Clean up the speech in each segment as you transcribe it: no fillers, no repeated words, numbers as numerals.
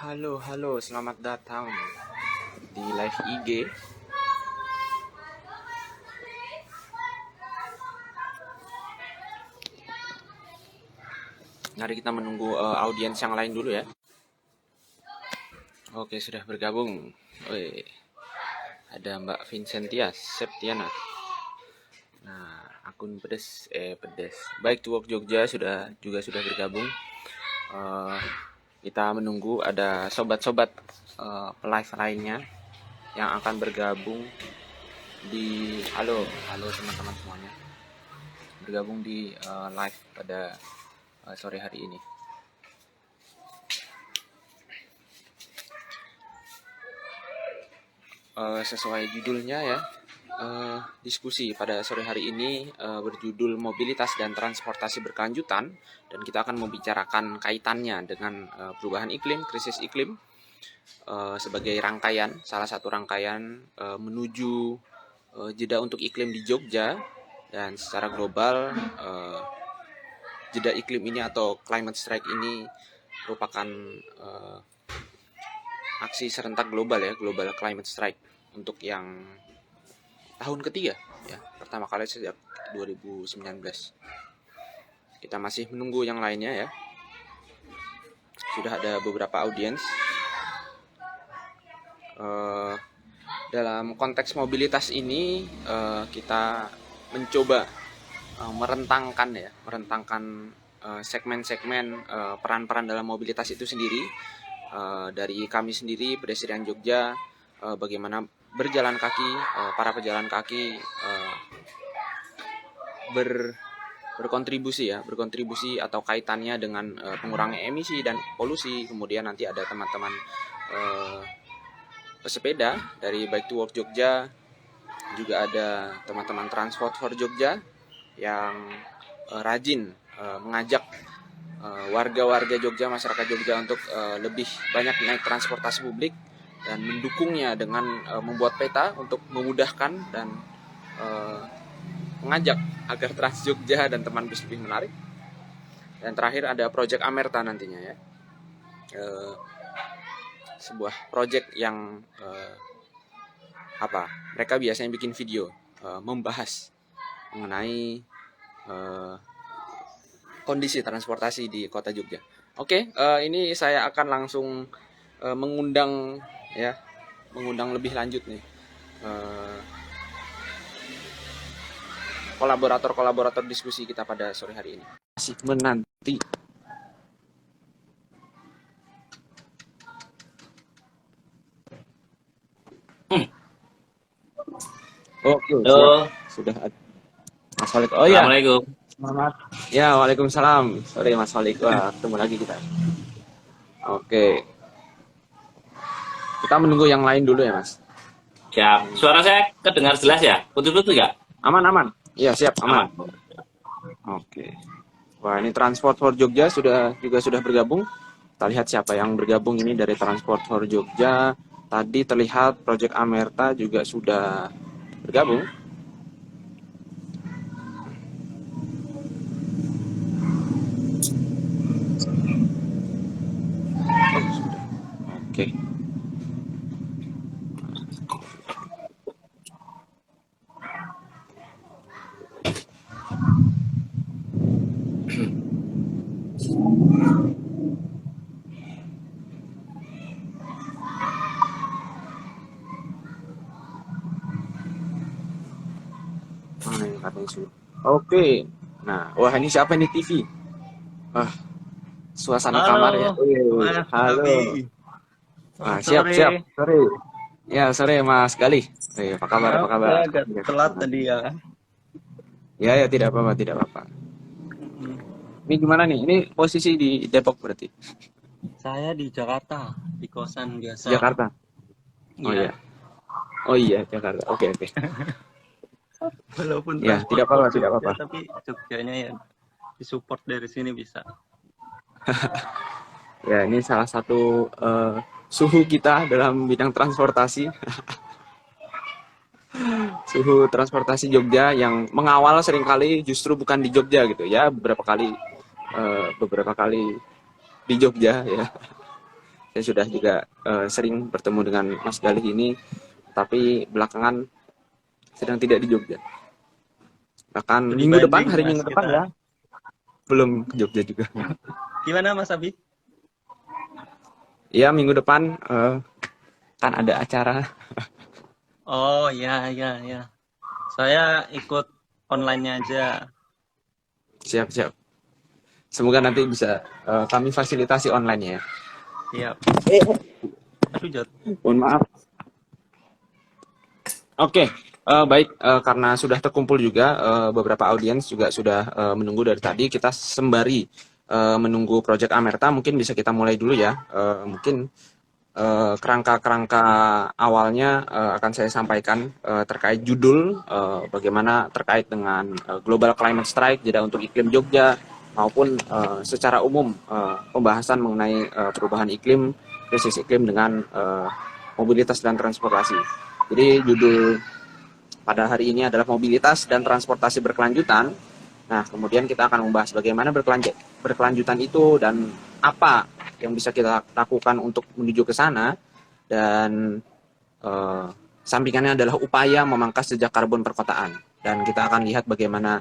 Halo, halo, selamat datang di live IG. Mari kita menunggu audiens yang lain dulu ya. Oke, sudah bergabung. Woi, ada Mbak Vincentia Septiana. Nah, akun pedes. Baik to Work Jogja juga sudah bergabung. Kita menunggu ada sobat-sobat live lainnya yang akan bergabung di halo teman-teman semuanya, bergabung di live pada sore hari ini. Sesuai judulnya ya, diskusi pada sore hari ini berjudul mobilitas dan transportasi berkelanjutan, dan kita akan membicarakan kaitannya dengan perubahan iklim, krisis iklim, sebagai salah satu rangkaian menuju jeda untuk iklim di Jogja. Dan secara global jeda iklim ini atau climate strike ini merupakan aksi serentak global ya, global climate strike untuk yang tahun ketiga ya, pertama kali sejak 2019. Kita masih menunggu yang lainnya ya. Sudah ada beberapa audiens. Dalam konteks mobilitas ini kita mencoba merentangkan segmen-segmen peran-peran dalam mobilitas itu sendiri. Dari kami sendiri, Pedestrian Jogja, bagaimana berjalan kaki, para pejalan kaki berkontribusi atau kaitannya dengan pengurangan emisi dan polusi. Kemudian nanti ada teman-teman pesepeda dari Bike to Work Jogja, juga ada teman-teman Transport for Jogja yang rajin mengajak warga-warga Jogja, masyarakat Jogja untuk lebih banyak naik transportasi publik dan mendukungnya dengan membuat peta untuk memudahkan dan mengajak agar Trans Jogja dan teman bus lebih menarik. Dan terakhir ada Project Amerta nantinya ya, sebuah project yang mereka biasanya bikin video membahas mengenai kondisi transportasi di kota Jogja. Oke, ini saya akan langsung mengundang lebih lanjut nih kolaborator diskusi kita pada sore hari ini. Masih menanti. Oke, sudah ada. Mas Holik. Oh ya. Assalamualaikum. Selamat. Ya, waalaikumsalam. Sorry Mas Holik. Wah, ketemu lagi kita. Oke. Kita menunggu yang lain dulu ya, Mas. Siap. Suara saya kedengar jelas ya? Putus-putus nggak? Aman. Iya, siap, aman. Oke. Wah, ini Transport for Jogja sudah bergabung. Kita lihat siapa yang bergabung ini dari Transport for Jogja. Tadi terlihat Project Amerta juga sudah bergabung. Oke. Mana yang katanya sudah? Oke. Nah, wah ini siapa ini TV? Wah, suasana kamar ya. Halo. Nah, siap. Sore. Ya, sore Mas Galih. Apa kabar? Agak telat tadi ya. Ya, tidak apa-apa. Ini gimana nih? Ini posisi di Depok berarti? Saya di Jakarta, di kosan biasa. Jakarta. Oh iya, Jakarta. Oke. Walaupun ya, tidak apa-apa. Tapi Jogjanya ya disupport dari sini bisa. Ya, ini salah satu suhu kita dalam bidang transportasi. Suhu transportasi Jogja yang mengawal seringkali justru bukan di Jogja gitu ya, beberapa kali di Jogja ya. Saya sudah juga sering bertemu dengan Mas Galih ini, tapi belakangan sedang tidak di Jogja. Bahkan Studi minggu depan, banding hari Mas minggu depan kita. ya, belum ke Jogja juga. Gimana Mas Abi? Iya, minggu depan kan ada acara. Oh ya ya ya. Saya ikut online-nya aja. Siap-siap. Semoga nanti bisa kami fasilitasi online ya. Siap. Aduh Jod. Mohon maaf. Oke, baik, karena sudah terkumpul juga beberapa audiens juga sudah menunggu dari tadi. Kita sembari menunggu Project Amerta, mungkin bisa kita mulai dulu ya. Mungkin kerangka-kerangka awalnya akan saya sampaikan terkait judul, bagaimana terkait dengan Global Climate Strike, jeda untuk iklim Jogja, maupun secara umum pembahasan mengenai perubahan iklim, krisis iklim dengan mobilitas dan transportasi. Jadi judul pada hari ini adalah mobilitas dan transportasi berkelanjutan. Nah, kemudian kita akan membahas bagaimana berkelanjutan itu dan apa yang bisa kita lakukan untuk menuju ke sana, dan sampingannya adalah upaya memangkas jejak karbon perkotaan. Dan kita akan lihat bagaimana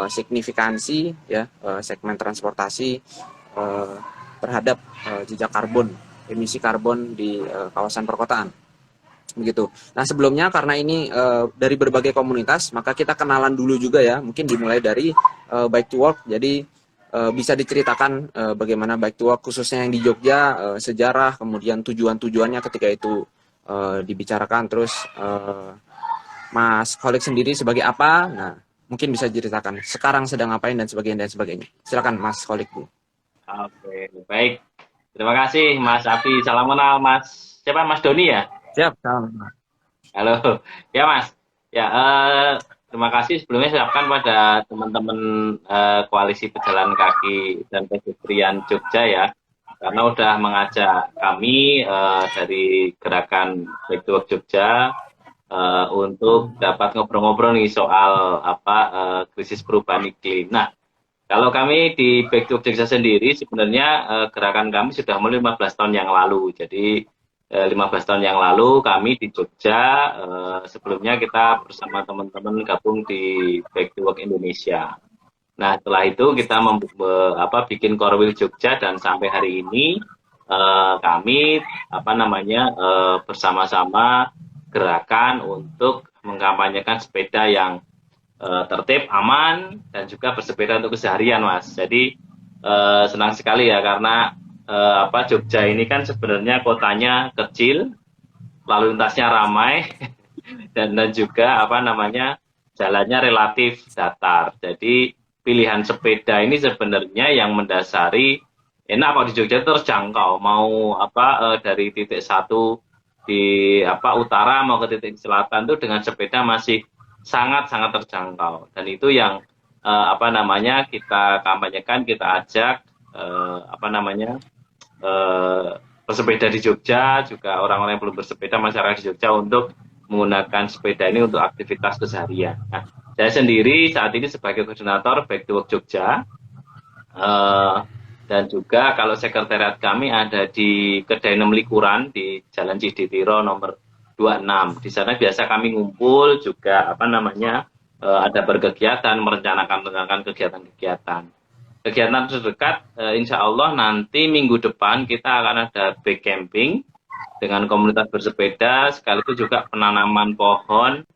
signifikansi ya segmen transportasi terhadap jejak karbon, emisi karbon di kawasan perkotaan. Begitu. Nah, sebelumnya karena ini dari berbagai komunitas, maka kita kenalan dulu juga ya. Mungkin dimulai dari Bike to Work. Jadi bisa diceritakan bagaimana Bike to Work khususnya yang di Jogja, sejarah, kemudian tujuan-tujuannya ketika itu dibicarakan. Terus Mas Kholik sendiri sebagai apa? Nah, mungkin bisa diceritakan sekarang sedang ngapain dan sebagainya dan sebagainya. Silakan Mas Kholik Bu. Oke, baik. Terima kasih Mas Abi. Salam kenal Mas. Siapa Mas Doni ya? Siap, salam. Halo. Ya Mas. Ya, terima kasih sebelumnya saya ucapkan pada teman-teman Koalisi Pejalan Kaki dan Pedestrian Jogja ya. Karena udah mengajak kami dari gerakan Back to Work Jogja untuk dapat ngobrol-ngobrol nih soal krisis perubahan iklim. Nah, kalau kami di Back to Work Jogja sendiri sebenarnya gerakan kami sudah mulai 15 tahun yang lalu. Jadi 15 tahun yang lalu kami di Jogja, sebelumnya kita bersama teman-teman gabung di Back to Work Indonesia. Nah, setelah itu kita bikin Korwil Jogja, dan sampai hari ini kami bersama-sama gerakan untuk mengkampanyekan sepeda yang tertib, aman, dan juga bersepeda untuk keseharian, Mas. Jadi senang sekali ya karena Jogja ini kan sebenarnya kotanya kecil, lalu lintasnya ramai, dan juga jalannya relatif datar. Jadi pilihan sepeda ini sebenarnya yang mendasari enak kalau di Jogja terjangkau. Mau dari titik satu di utara mau ke titik selatan tuh dengan sepeda masih sangat-sangat terjangkau. Dan itu yang kita kampanyekan, kita ajak bersepeda di Jogja, juga orang-orang yang belum bersepeda, masyarakat di Jogja untuk menggunakan sepeda ini untuk aktivitas keseharian. Nah, saya sendiri saat ini sebagai koordinator Back to Work Jogja, dan juga kalau sekretariat kami ada di Kedai 6 Likuran di Jalan Ciditiro nomor 26. Di sana biasa kami ngumpul juga ada berkegiatan, merencanakan kegiatan-kegiatan. Kegiatan terdekat, insya Allah nanti minggu depan kita akan ada back camping dengan komunitas bersepeda, sekaligus juga penanaman pohon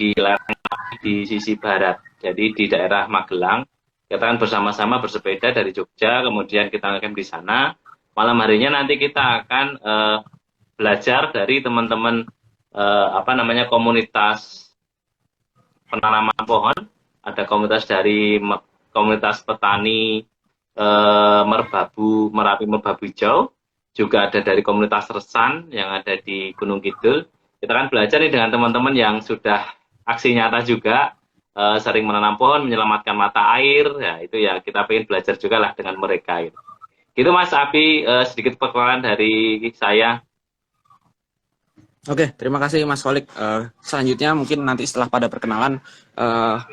di lereng di sisi barat. Jadi di daerah Magelang, kita akan bersama-sama bersepeda dari Jogja, kemudian kita akan di sana. Malam harinya nanti kita akan belajar dari teman-teman komunitas penanaman pohon. Ada komunitas dari komunitas petani Merapi Merbabu Hijau, juga ada dari komunitas Resan yang ada di Gunung Kidul. Kita akan belajar nih dengan teman-teman yang sudah aksi nyata juga, sering menanam pohon, menyelamatkan mata air. Ya itu ya kita pengen belajar juga lah dengan mereka. Gitu Mas Abi, sedikit perkenalan dari saya. Oke, terima kasih Mas Kolik. Selanjutnya mungkin nanti setelah pada perkenalan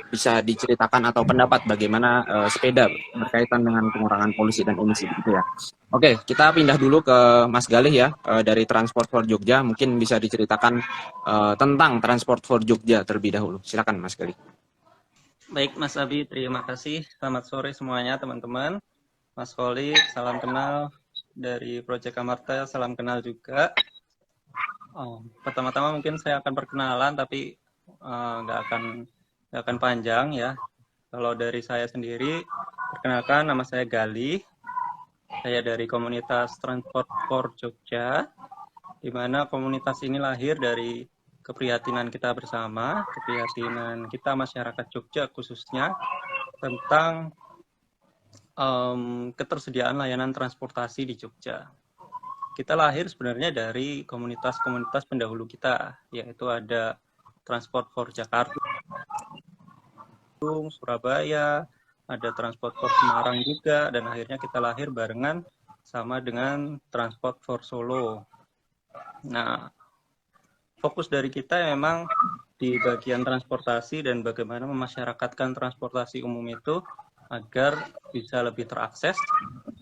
bisa diceritakan atau pendapat bagaimana sepeda berkaitan dengan pengurangan polusi dan emisi gitu ya. Oke, kita pindah dulu ke Mas Galih ya dari Transport for Jogja. Mungkin bisa diceritakan tentang Transport for Jogja terlebih dahulu. Silakan Mas Galih. Baik Mas Abi, terima kasih. Selamat sore semuanya teman-teman. Mas Kolik, salam kenal dari Project Amarta, salam kenal juga. Pertama-tama mungkin saya akan perkenalan, tapi nggak akan panjang ya. Kalau dari saya sendiri, perkenalkan nama saya Galih. Saya dari komunitas Transport for Jogja, di mana komunitas ini lahir dari keprihatinan kita bersama, keprihatinan kita masyarakat Jogja khususnya tentang ketersediaan layanan transportasi di Jogja. Kita lahir sebenarnya dari komunitas-komunitas pendahulu kita, yaitu ada Transport for Jakarta, Surabaya, ada Transport for Semarang juga, dan akhirnya kita lahir barengan sama dengan Transport for Solo. Nah, fokus dari kita memang di bagian transportasi dan bagaimana memasyarakatkan transportasi umum itu agar bisa lebih terakses,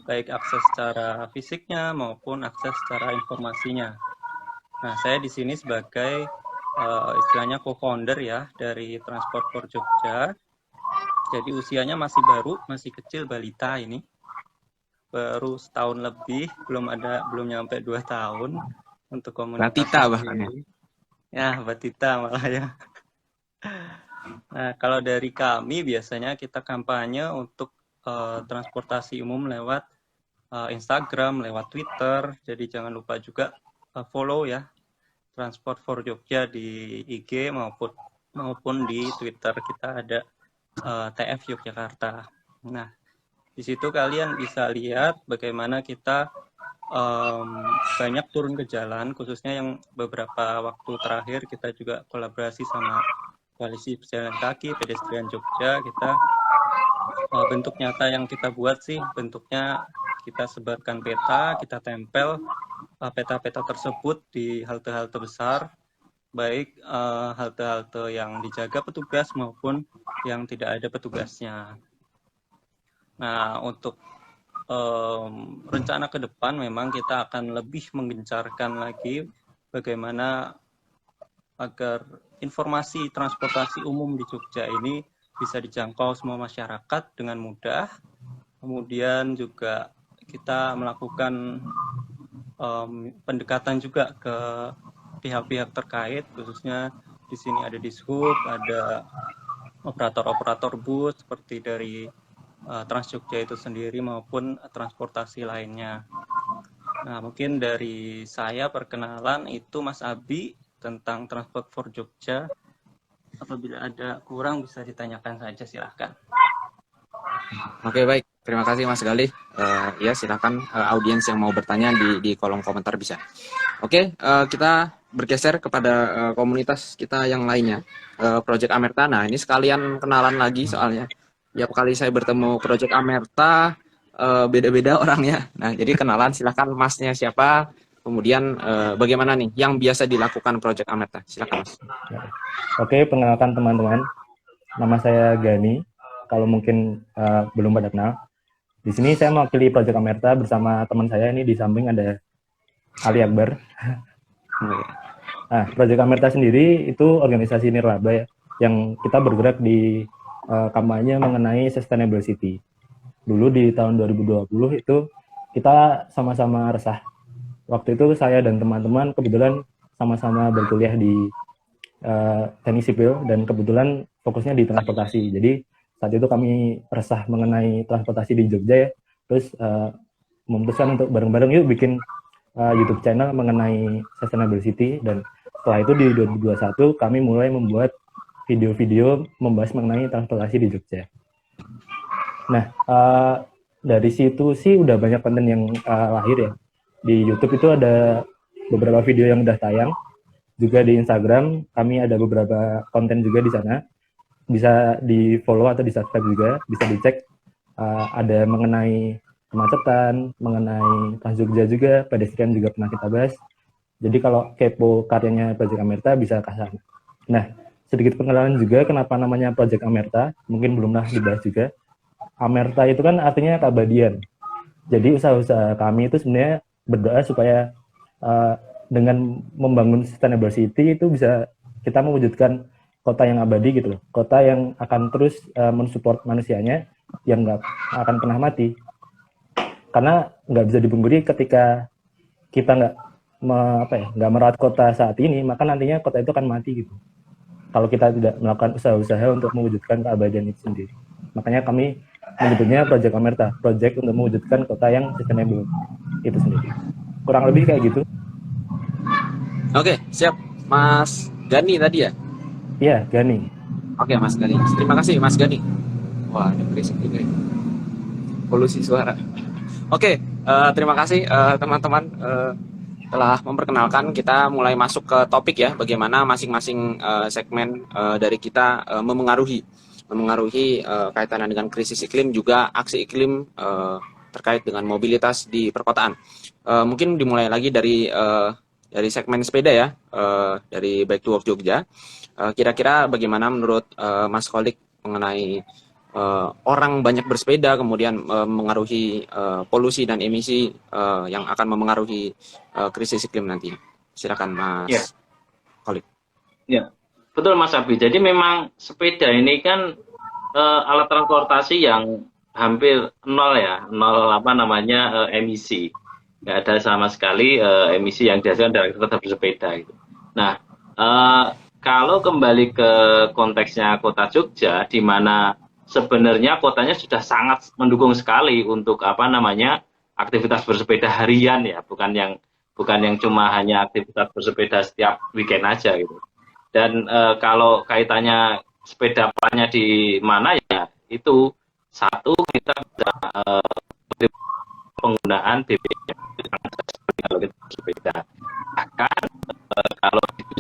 baik akses secara fisiknya maupun akses secara informasinya. Nah, saya di sini sebagai istilahnya co-founder ya dari Transport for Jogja. Jadi usianya masih baru, masih kecil, balita ini. Baru setahun lebih, belum nyampe 2 tahun untuk komunitas. Batita bahkan ya. Ya, batita malah ya. Nah, kalau dari kami biasanya kita kampanye untuk transportasi umum lewat Instagram, lewat Twitter. Jadi jangan lupa juga follow ya Transport for Jogja di IG maupun di Twitter. Kita ada TF Yogyakarta. Nah, di situ kalian bisa lihat bagaimana kita banyak turun ke jalan, khususnya yang beberapa waktu terakhir kita juga kolaborasi sama Koalisi Pejalan Kaki, Pedestrian Jogja. Kita bentuk nyata yang kita buat sih, bentuknya kita sebarkan peta, kita tempel peta-peta tersebut di halte-halte besar, baik halte-halte yang dijaga petugas maupun yang tidak ada petugasnya. Nah, untuk rencana ke depan memang kita akan lebih menggencarkan lagi bagaimana agar informasi transportasi umum di Jogja ini bisa dijangkau semua masyarakat dengan mudah. Kemudian juga kita melakukan pendekatan juga ke pihak-pihak terkait, khususnya di sini ada Dishub, ada operator-operator bus seperti dari Trans Jogja itu sendiri maupun transportasi lainnya. Nah, mungkin dari saya perkenalan itu Mas Abi tentang Transport for Jogja. Apabila ada kurang bisa ditanyakan saja, silahkan. Oke, baik. Terima kasih Mas Galih. Ya, silakan audiens yang mau bertanya di kolom komentar bisa. Oke, kita bergeser kepada komunitas kita yang lainnya, Project Amerta. Nah, ini sekalian kenalan lagi soalnya. Tiap kali saya bertemu Project Amerta, beda-beda orangnya. Nah, jadi kenalan, silakan Masnya siapa, kemudian bagaimana nih yang biasa dilakukan Project Amerta. Silakan Mas. Oke, perkenalkan teman-teman. Nama saya Gani. Kalau mungkin belum pada kenal. Di sini saya mewakili Project Amerta bersama teman saya ini di samping ada Ali Akbar. Nah, Project Amerta sendiri itu organisasi nirlaba ya, yang kita bergerak di kampanye mengenai sustainable city. Dulu di tahun 2020 itu kita sama-sama resah. Waktu itu saya dan teman-teman kebetulan sama-sama berkuliah di teknik sipil dan kebetulan fokusnya di transportasi. Jadi saat itu kami resah mengenai transportasi di Jogja ya. Terus memutuskan untuk bareng-bareng yuk bikin YouTube channel mengenai sustainable city, dan setelah itu di 2021 kami mulai membuat video-video membahas mengenai transportasi di Jogja. Nah, dari situ sih udah banyak konten yang lahir ya. Di YouTube itu ada beberapa video yang udah tayang. Juga di Instagram kami ada beberapa konten juga di sana. Bisa di follow atau di subscribe juga, bisa dicek. Ada mengenai kemacetan, mengenai Trans Jogja juga, pedestrian juga pernah kita bahas. Jadi kalau kepo karyanya Project Amerta bisa ke sana. Nah, sedikit pengenalan juga kenapa namanya Project Amerta, mungkin belum pernah dibahas juga. Amerta itu kan artinya keabadian. Jadi usaha-usaha kami itu sebenarnya berdoa supaya dengan membangun sustainable city itu bisa kita mewujudkan kota yang abadi gitu loh. Kota yang akan terus mensupport manusianya yang nggak akan pernah mati. Karena nggak bisa dipungkiri ketika kita nggak merawat kota saat ini, maka nantinya kota itu akan mati gitu. Kalau kita tidak melakukan usaha-usaha untuk mewujudkan keabadian itu sendiri. Makanya kami menyebutnya Project Amerta, project untuk mewujudkan kota yang sustainable itu sendiri. Kurang lebih kayak gitu. Oke, siap. Mas Gani tadi ya? Iya, Gani. Oke, Mas Gani. Terima kasih, Mas Gani. Wah, ada berisik juga ya. Polusi suara. Oke, terima kasih teman-teman telah memperkenalkan. Kita mulai masuk ke topik ya, bagaimana masing-masing segmen dari kita memengaruhi kaitannya dengan krisis iklim, juga aksi iklim terkait dengan mobilitas di perkotaan. Mungkin dimulai lagi dari segmen sepeda ya, dari Bike to Work Jogja. Kira-kira bagaimana menurut Mas Kholik mengenai orang banyak bersepeda kemudian mengaruhi polusi dan emisi yang akan memengaruhi krisis iklim nanti. Silakan Mas Kholik. Ya, betul Mas Abi. Jadi memang sepeda ini kan alat transportasi yang hampir nol ya, emisi. Nggak ada sama sekali emisi yang dihasilkan dari kita bersepeda gitu. Nah, kalau kembali ke konteksnya kota Jogja, di mana sebenarnya kotanya sudah sangat mendukung sekali untuk aktivitas bersepeda harian ya, bukan yang cuma hanya aktivitas bersepeda setiap weekend aja gitu. Dan kalau kaitannya sepeda apanya di mana ya, itu satu kita bisa penggunaan BBM kalau kita bersepeda. Bahkan kalau itu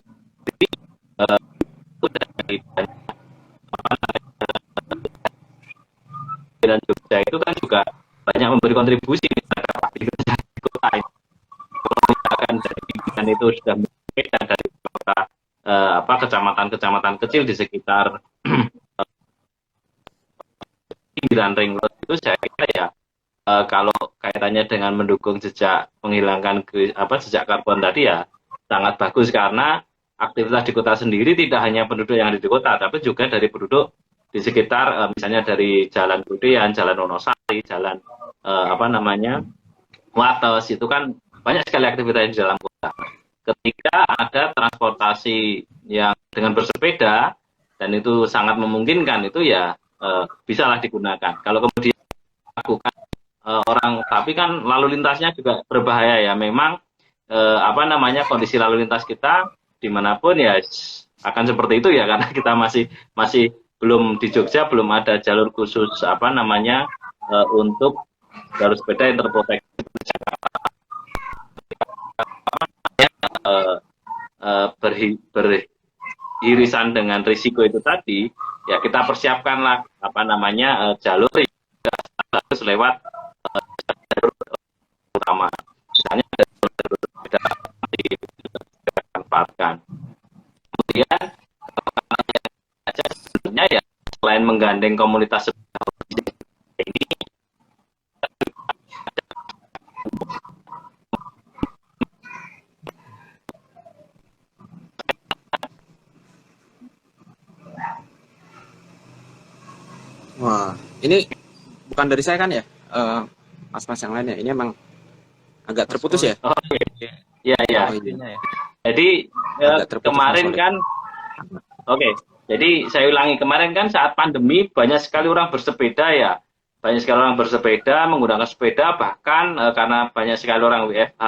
dari dan Jogja itu kan juga banyak memberi kontribusi terhadap aktivitas di kota ini. Kalau misalkan dari pimpinan itu sudah berbeda dari kota kecamatan-kecamatan kecil di sekitar pinggiran ring road itu, saya kira ya kalau kaitannya dengan mendukung jejak menghilangkan jejak karbon tadi ya sangat bagus, karena aktivitas di kota sendiri tidak hanya penduduk yang ada di kota, tapi juga dari penduduk di sekitar, misalnya dari Jalan Budean, Jalan Wonosari, Jalan Wates, itu kan banyak sekali aktivitas di dalam kota. Ketika ada transportasi yang dengan bersepeda dan itu sangat memungkinkan, itu ya bisalah digunakan. Kalau kemudian lakukan tapi kan lalu lintasnya juga berbahaya ya. Memang kondisi lalu lintas kita dimanapun ya akan seperti itu ya, karena kita masih belum di Jogja belum ada jalur khusus untuk jalur sepeda yang terproteksi. Beririsan dengan risiko itu tadi ya, kita persiapkanlah jalur yang harus lewat jalur utama, misalnya jalur sepeda dimanfaatkan. Kemudian sebenarnya ya selain menggandeng komunitas ini, Wah, ini bukan dari saya kan ya, mas-mas yang lain ya. Ini emang agak terputus ya. Ya. Oh, iya. Jadi kemarin kan, jadi saya ulangi, kemarin kan saat pandemi banyak sekali orang bersepeda ya. Banyak sekali orang bersepeda, menggunakan sepeda, bahkan karena banyak sekali orang WFH,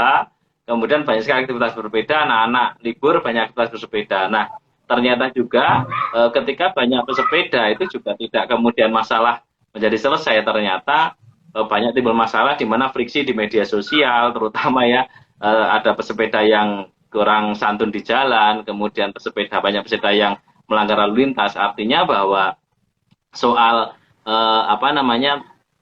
kemudian banyak sekali aktivitas bersepeda, anak-anak libur banyak aktivitas bersepeda. Nah, ternyata juga ketika banyak bersepeda itu juga tidak kemudian masalah menjadi selesai. Ternyata banyak timbul masalah di mana friksi di media sosial, terutama ya ada pesepeda yang kurang santun di jalan, kemudian banyak pesepeda yang melanggar lalu lintas. Artinya bahwa soal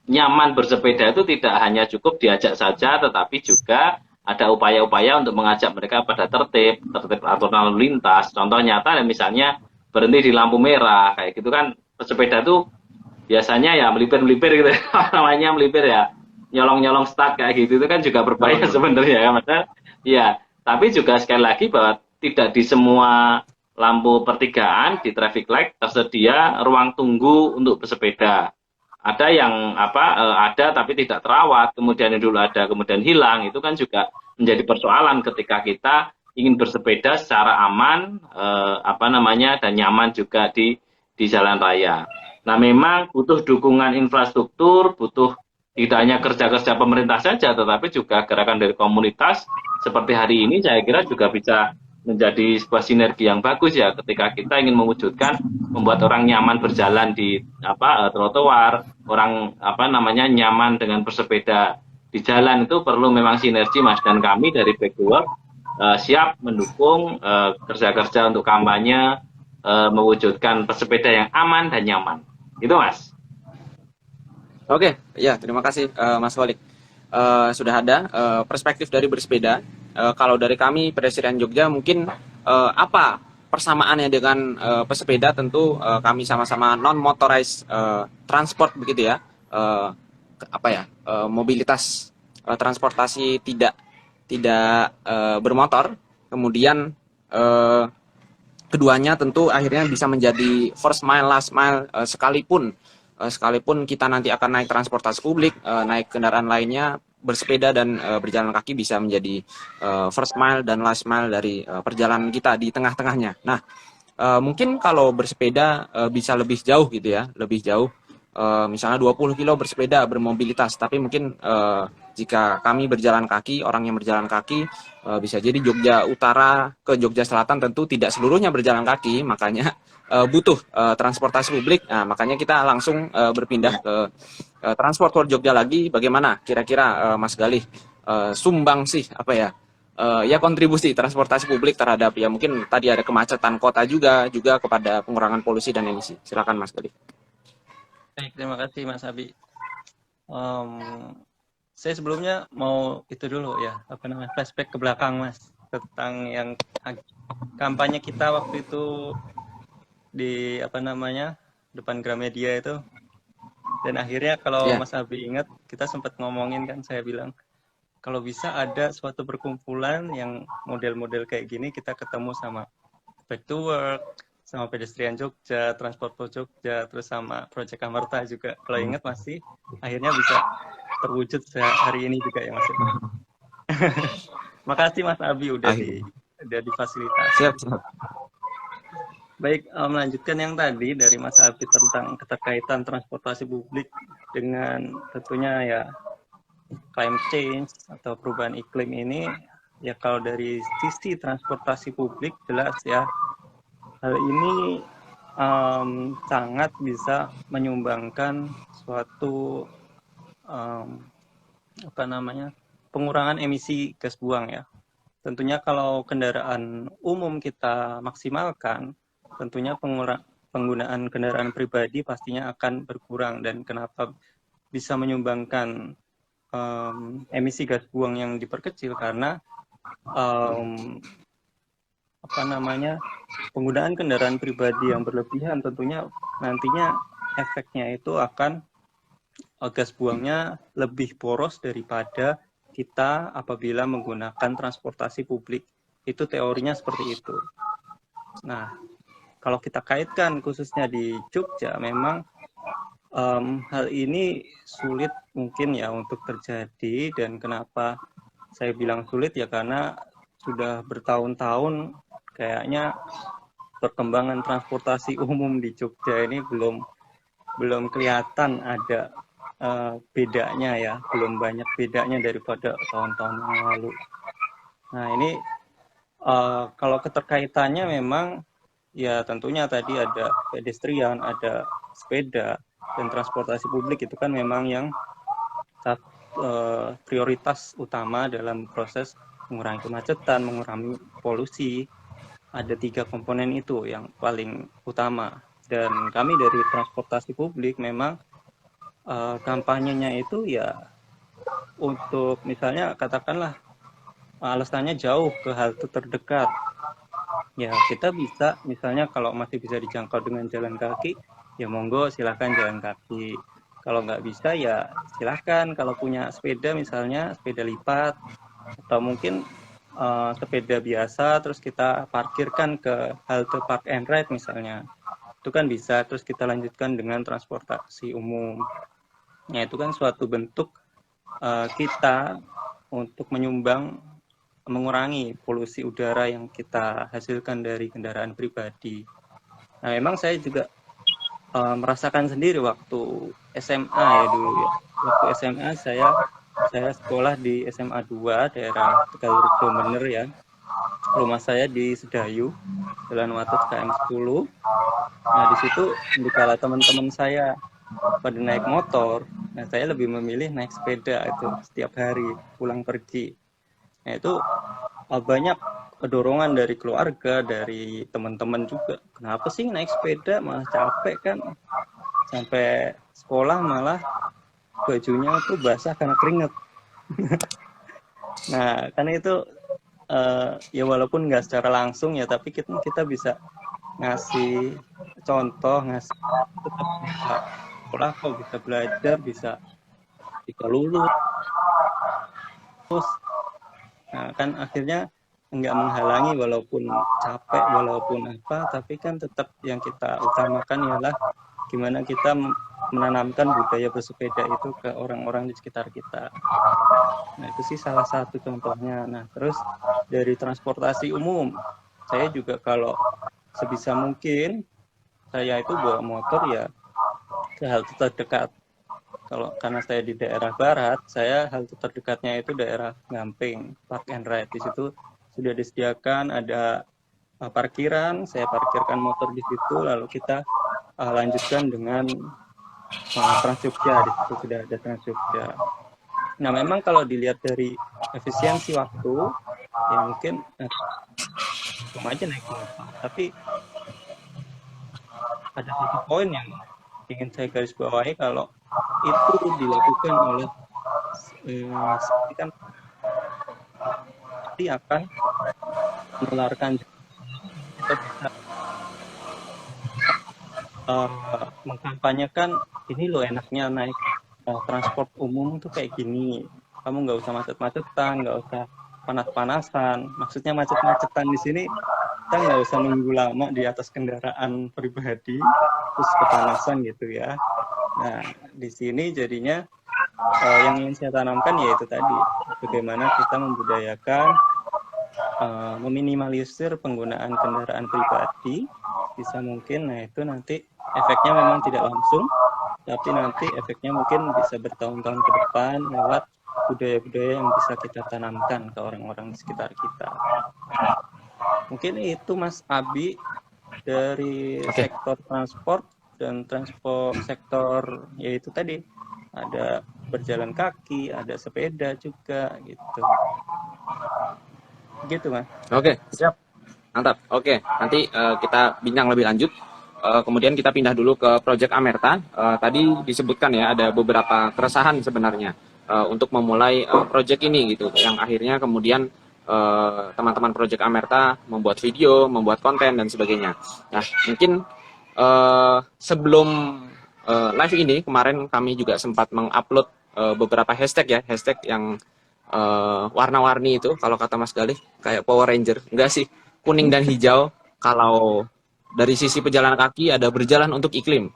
nyaman bersepeda itu tidak hanya cukup diajak saja, tetapi juga ada upaya-upaya untuk mengajak mereka pada tertib aturan lalu lintas. Contoh nyata misalnya berhenti di lampu merah kayak gitu kan, pesepeda tuh biasanya ya melipir-melipir gitu namanya melipir ya, nyolong-nyolong start kayak gitu itu kan juga berbahaya sebenarnya ya Mas. Iya, tapi juga sekali lagi bahwa tidak di semua lampu pertigaan di traffic light tersedia ruang tunggu untuk pesepeda. Ada yang ada tapi tidak terawat, kemudian yang dulu ada kemudian hilang, itu kan juga menjadi persoalan ketika kita ingin bersepeda secara aman dan nyaman juga di jalan raya. Nah, memang butuh dukungan infrastruktur, butuh tidak hanya kerja-kerja pemerintah saja, tetapi juga gerakan dari komunitas seperti hari ini saya kira juga bisa menjadi sebuah sinergi yang bagus ya ketika kita ingin mewujudkan membuat orang nyaman berjalan di trotoar, orang nyaman dengan bersepeda di jalan, itu perlu memang sinergi Mas, dan kami dari Back to Work siap mendukung kerja-kerja untuk kampanye mewujudkan pesepeda yang aman dan nyaman. Itu Mas. Oke, ya terima kasih Mas Walik. Sudah ada perspektif dari bersepeda. Kalau dari kami Pedestrian Jogja mungkin apa persamaannya dengan pesepeda, tentu kami sama-sama non motorized transport begitu ya. Mobilitas transportasi tidak bermotor. Kemudian keduanya tentu akhirnya bisa menjadi first mile, last mile, sekalipun kita nanti akan naik transportasi publik, naik kendaraan lainnya, bersepeda dan berjalan kaki bisa menjadi first mile dan last mile dari perjalanan kita di tengah-tengahnya. Nah, mungkin kalau bersepeda bisa lebih jauh gitu ya, lebih jauh. Misalnya 20 kilo bersepeda bermobilitas, tapi mungkin jika kami berjalan kaki, orang yang berjalan kaki bisa jadi Jogja Utara ke Jogja Selatan tentu tidak seluruhnya berjalan kaki, makanya butuh transportasi publik. Nah, makanya kita langsung berpindah ke transport for Jogja lagi. Bagaimana kira-kira Mas Galih sumbang sih kontribusi transportasi publik terhadap ya mungkin tadi ada kemacetan kota juga kepada pengurangan polusi dan emisi. Silakan Mas Galih. Baik, terima kasih Mas Abi. Saya sebelumnya mau itu dulu ya, flashback ke belakang Mas, tentang yang kampanye kita waktu itu di depan Gramedia itu. Dan akhirnya kalau Mas Abi ingat, kita sempat ngomongin kan, saya bilang kalau bisa ada suatu perkumpulan yang model-model kayak gini, kita ketemu sama Back to Work, sama Pedestrian Jogja, Transport for Jogja, terus sama Project Amerta juga. Kalau ingat masih, akhirnya bisa terwujud hari ini juga ya Mas. Makasih Mas Abi udah difasilitasi. Siap. Baik, melanjutkan yang tadi dari Mas Abi tentang keterkaitan transportasi publik dengan tentunya ya climate change atau perubahan iklim ini, ya kalau dari sisi transportasi publik jelas ya, hal ini sangat bisa menyumbangkan suatu pengurangan emisi gas buang ya. Tentunya kalau kendaraan umum kita maksimalkan, tentunya penggunaan kendaraan pribadi pastinya akan berkurang. Dan kenapa bisa menyumbangkan emisi gas buang yang diperkecil, karena penggunaan kendaraan pribadi yang berlebihan tentunya nantinya efeknya itu akan gas buangnya lebih boros daripada kita apabila menggunakan transportasi publik. Itu teorinya seperti itu. Nah, kalau kita kaitkan khususnya di Jogja, memang hal ini sulit mungkin ya untuk terjadi. Dan kenapa saya bilang sulit ya, karena sudah bertahun-tahun kayaknya perkembangan transportasi umum di Jogja ini belum kelihatan ada bedanya ya, belum banyak bedanya daripada tahun-tahun yang lalu. Nah ini kalau keterkaitannya memang ya tentunya tadi ada pedestrian, ada sepeda, dan transportasi publik itu kan memang yang prioritas utama dalam proses mengurangi kemacetan, mengurangi polusi. Ada 3 komponen itu yang paling utama. Dan kami dari transportasi publik memang kampanyenya itu ya untuk misalnya katakanlah alasannya jauh ke halte terdekat. Ya, kita bisa, misalnya kalau masih bisa dijangkau dengan jalan kaki, ya monggo silahkan jalan kaki. Kalau nggak bisa, ya silahkan. Kalau punya sepeda misalnya, sepeda lipat, atau mungkin sepeda biasa, terus kita parkirkan ke halte park and ride misalnya. Itu kan bisa, terus kita lanjutkan dengan transportasi umum. Ya, itu kan suatu bentuk kita untuk mengurangi polusi udara yang kita hasilkan dari kendaraan pribadi. Nah, memang saya juga merasakan sendiri waktu SMA ya dulu ya. Waktu SMA saya sekolah di SMA 2 daerah Tegalrejo Bener ya. Rumah saya di Sedayu, Jalan Wates KM 10. Nah, di situ dikala teman-teman saya pada naik motor, nah saya lebih memilih naik sepeda itu setiap hari pulang pergi. Nah, itu banyak dorongan dari keluarga, dari teman-teman juga. Kenapa sih naik sepeda malah capek kan? Sampai sekolah malah bajunya tuh basah karena keringet. Nah, karena itu ya walaupun nggak secara langsung ya, tapi kita bisa ngasih contoh, ngasih tetap bisa sekolah kok, bisa belajar, bisa lulus. Nah, kan akhirnya nggak menghalangi walaupun capek, walaupun apa, tapi kan tetap yang kita utamakan ialah gimana kita menanamkan budaya bersepeda itu ke orang-orang di sekitar kita. Nah, itu sih salah satu contohnya. Nah, terus dari transportasi umum, saya juga kalau sebisa mungkin, saya itu bawa motor ya ke halte terdekat. Karena saya di daerah barat, saya halte terdekatnya itu daerah Ngamping, Park and Ride. Di situ sudah disediakan ada parkiran, saya parkirkan motor di situ, lalu kita lanjutkan dengan Trans Jogja. Di situ sudah ada Trans Jogja. Nah, memang kalau dilihat dari efisiensi waktu, ya mungkin cuma aja naik motor. Tapi ada satu poin yang ingin saya garis bawahi, kalau itu dilakukan oleh seperti kan pasti akan menularkan. Kita bisa mengkampanyekan ini loh enaknya naik transport umum tuh kayak gini, kamu nggak usah macet-macetan, nggak usah panas-panasan. Maksudnya macet-macetan di sini kita nggak usah nunggu lama di atas kendaraan pribadi terus kepanasan gitu ya. Nah, di sini jadinya yang ingin saya tanamkan yaitu tadi bagaimana kita membudayakan meminimalisir penggunaan kendaraan pribadi bisa mungkin. Nah, itu nanti efeknya memang tidak langsung, tapi nanti efeknya mungkin bisa bertahun-tahun ke depan lewat budaya-budaya yang bisa kita tanamkan ke orang-orang di sekitar kita. Mungkin itu Mas Abi dari sektor transport dan sektor yaitu tadi ada berjalan kaki, ada sepeda juga gitu. Gitu Mas. Oke, siap. Mantap. Oke, nanti kita bincang lebih lanjut. Kemudian kita pindah dulu ke Project Amerta. Tadi disebutkan ya ada beberapa keresahan sebenarnya untuk memulai project ini gitu, yang akhirnya kemudian teman-teman Project Amerta membuat video, membuat konten dan sebagainya. Nah, mungkin sebelum live ini kemarin kami juga sempat mengupload beberapa hashtag ya, hashtag yang warna-warni itu kalau kata Mas Galih kayak Power Ranger. Enggak sih, kuning dan hijau. Kalau dari sisi pejalan kaki ada berjalan untuk iklim,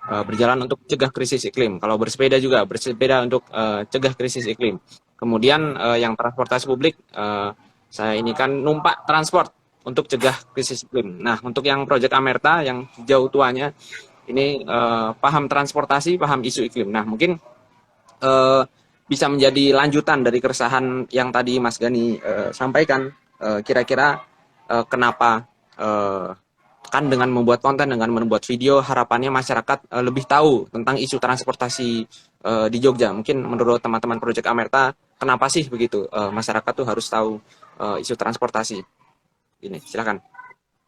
berjalan untuk cegah krisis iklim. Kalau bersepeda juga bersepeda untuk cegah krisis iklim. Kemudian yang transportasi publik, saya ini kan numpak transport untuk cegah krisis iklim. Nah, untuk yang Project Amerta yang hijau tuanya ini paham transportasi, paham isu iklim. Nah, mungkin bisa menjadi lanjutan dari keresahan yang tadi Mas Gani sampaikan. Kira-kira kenapa kan dengan membuat konten, dengan membuat video, harapannya masyarakat lebih tahu tentang isu transportasi di Jogja. Mungkin menurut teman-teman Project Amerta, kenapa sih begitu masyarakat tuh harus tahu isu transportasi? Ini, silakan.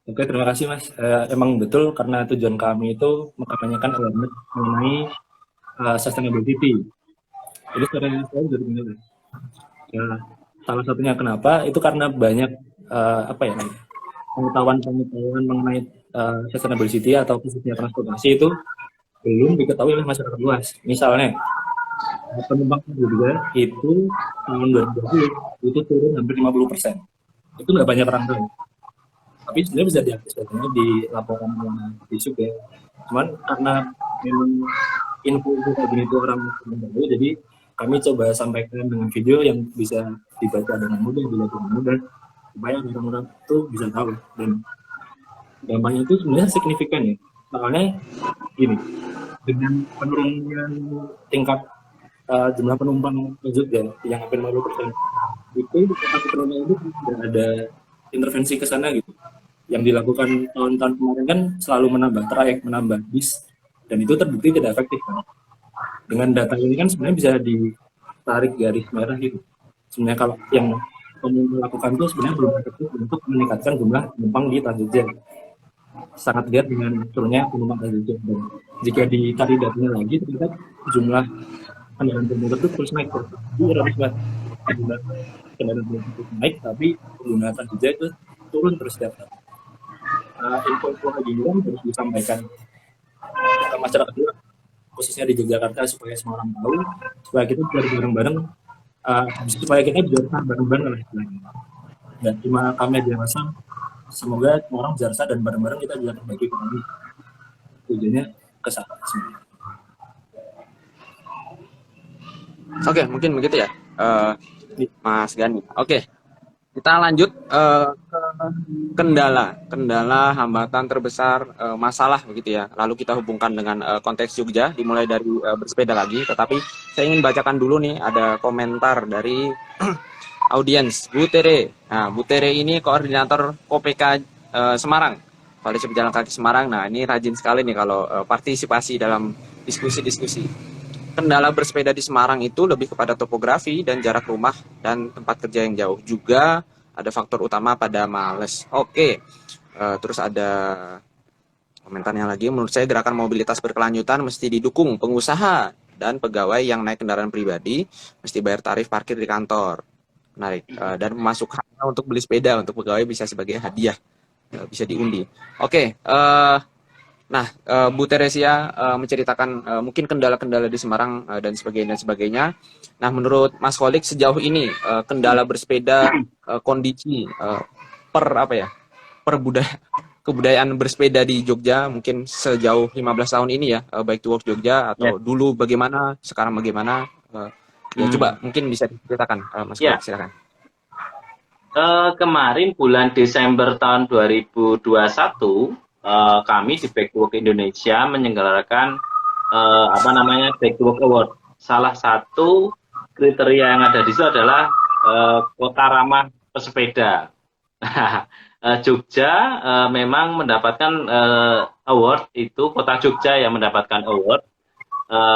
Oke, terima kasih Mas. Emang betul karena tujuan kami itu mengkampanyekan awareness mengenai sustainability. Jadi secara saya juga benar. Salah satunya kenapa itu karena banyak apa ya namanya, pengetahuan mengenai sustainability atau khususnya transportasi itu belum diketahui oleh masyarakat luas. Misalnya penumpang juga itu tahun 2020 itu turun hampir 50%. Itu nggak banyak orang tahu. Tapi sebenarnya bisa diakses katanya di laporan di SUB ya. Cuman karena memang info kayak gini itu orang belum tahu, jadi kami coba sampaikan dengan video yang bisa dibaca dengan mudah, dilihat dengan mudah, supaya orang-orang itu bisa tahu. Dan dampaknya itu sebenarnya signifikan ya. Makanya gini, dengan penurunan tingkat jumlah penumpang ke Jogja yang hampir 50%, itu kota penumpang itu tidak ada intervensi ke sana gitu. Yang dilakukan tahun-tahun kemarin kan selalu menambah trayek, menambah bis, dan itu terbukti tidak efektif kan. Dengan data ini kan sebenarnya bisa ditarik garis merah gitu. Sebenarnya kalau yang pemerintah lakukan itu sebenarnya belum efektif untuk meningkatkan jumlah penumpang di Trans-Jogja. Sangat lihat dengan turunnya penumpang Trans-Jogja. Dan jika ditarik datanya lagi, ternyata jumlah kendaraan bermotor itu terus naik. Jadi harus lihat jumlah kendaraan bermotor itu naik, tapi pengguna Trans-Jogja itu turun terus setiap tahun. Info-info lagi kan harus disampaikan ke masyarakat juga, khususnya di Yogyakarta, supaya semua orang tahu, supaya kita bisa bareng-bareng, supaya kita bisa bareng-bareng lah istilahnya. Dan cuma kami aja rasa, semoga semua orang bisa rasa dan bareng-bareng kita bisa perbaiki ekonomi. Tujuannya ke sana sebenarnya. Oke, mungkin begitu ya, Mas Gani. Oke, kita lanjut ke kendala hambatan terbesar, masalah begitu ya. Lalu kita hubungkan dengan konteks Jogja, dimulai dari bersepeda lagi. Tetapi saya ingin bacakan dulu nih, ada komentar dari audiens, Bu Tere. Nah, Bu Tere ini koordinator KOPK Semarang, Koalisi Pejalan Kaki Semarang. Nah, ini rajin sekali nih kalau partisipasi dalam diskusi-diskusi. Kendala bersepeda di Semarang itu lebih kepada topografi dan jarak rumah dan tempat kerja yang jauh. Juga ada faktor utama pada males. Oke, terus ada komentarnya lagi. Menurut saya gerakan mobilitas berkelanjutan mesti didukung pengusaha dan pegawai yang naik kendaraan pribadi mesti bayar tarif parkir di kantor. Menarik. Dan pemasukannya untuk beli sepeda untuk pegawai bisa sebagai hadiah, bisa diundi. Oke. Nah, Bu Teresia menceritakan mungkin kendala-kendala di Semarang dan sebagainya. Nah, menurut Mas Kholik sejauh ini kendala bersepeda, kondisi kebudayaan bersepeda di Jogja mungkin sejauh 15 tahun ini ya, Bike to Work Jogja atau dulu bagaimana, sekarang bagaimana? Ya coba mungkin bisa diceritakan, Mas Kholik, silakan. Kemarin bulan Desember tahun 2021 kami di Bike to Work Indonesia menyelenggarakan Bike to Work Award. Salah satu kriteria yang ada di situ adalah kota ramah pesepeda. Jogja memang mendapatkan award, itu kota Jogja yang mendapatkan award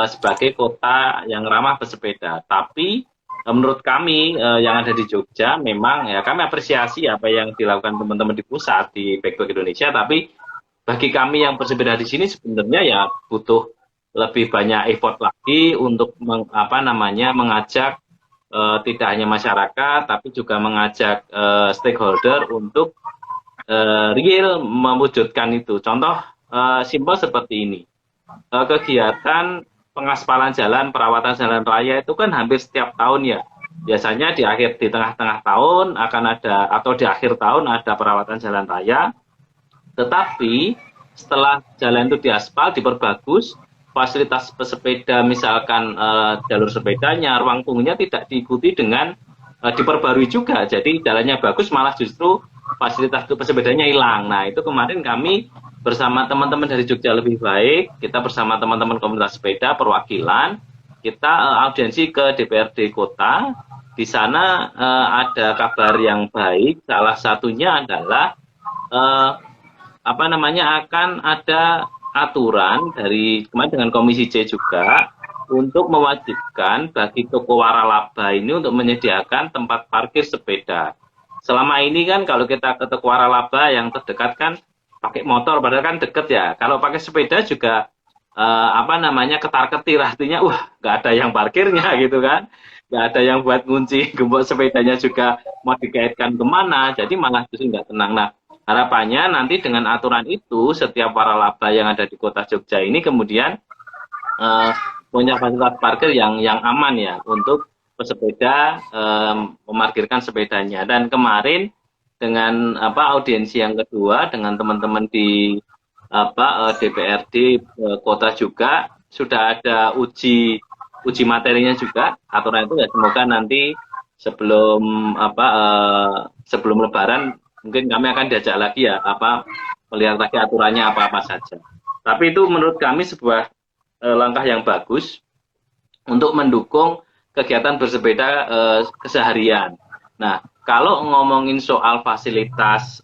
sebagai kota yang ramah pesepeda. Tapi menurut kami yang ada di Jogja memang ya kami apresiasi apa yang dilakukan teman-teman di pusat di Bike to Work Indonesia, tapi bagi kami yang bersepeda di sini sebenarnya ya butuh lebih banyak effort lagi untuk mengajak tidak hanya masyarakat tapi juga mengajak stakeholder untuk real mewujudkan itu. Contoh simpel seperti ini, kegiatan pengaspalan jalan, perawatan jalan raya itu kan hampir setiap tahun ya. Biasanya di tengah-tengah tahun akan ada, atau di akhir tahun ada perawatan jalan raya. Tetapi setelah jalan itu diaspal, diperbagus, fasilitas pesepeda misalkan jalur sepedanya, ruang tunggunya tidak diikuti dengan diperbarui juga. Jadi jalannya bagus malah justru fasilitas pesepedanya hilang. Nah, itu kemarin kami bersama teman-teman dari Jogja Lebih Baik, kita bersama teman-teman komunitas sepeda perwakilan, kita audiensi ke DPRD kota. Di sana ada kabar yang baik, salah satunya adalah akan ada aturan dari kemarin dengan Komisi C juga untuk mewajibkan bagi toko waralaba ini untuk menyediakan tempat parkir sepeda. Selama ini kan kalau kita ke toko waralaba yang terdekat kan pakai motor, padahal kan deket ya. Kalau pakai sepeda juga ketar-ketir, artinya nggak ada yang parkirnya gitu kan. nggak ada yang buat ngunci, gembok sepedanya juga mau dikaitkan kemana, jadi malah justru nggak tenang. Nah, harapannya nanti dengan aturan itu, setiap waralaba yang ada di kota Jogja ini kemudian punya fasilitas parkir yang aman ya untuk pesepeda memarkirkan sepedanya. Dan kemarin dengan audiensi yang kedua dengan teman-teman di DPRD kota juga sudah ada uji materinya juga aturan itu ya, semoga nanti sebelum sebelum Lebaran mungkin kami akan diajak lagi ya melihat lagi aturannya apa saja. Tapi itu menurut kami sebuah langkah yang bagus untuk mendukung kegiatan bersepeda keseharian. Nah, kalau ngomongin soal fasilitas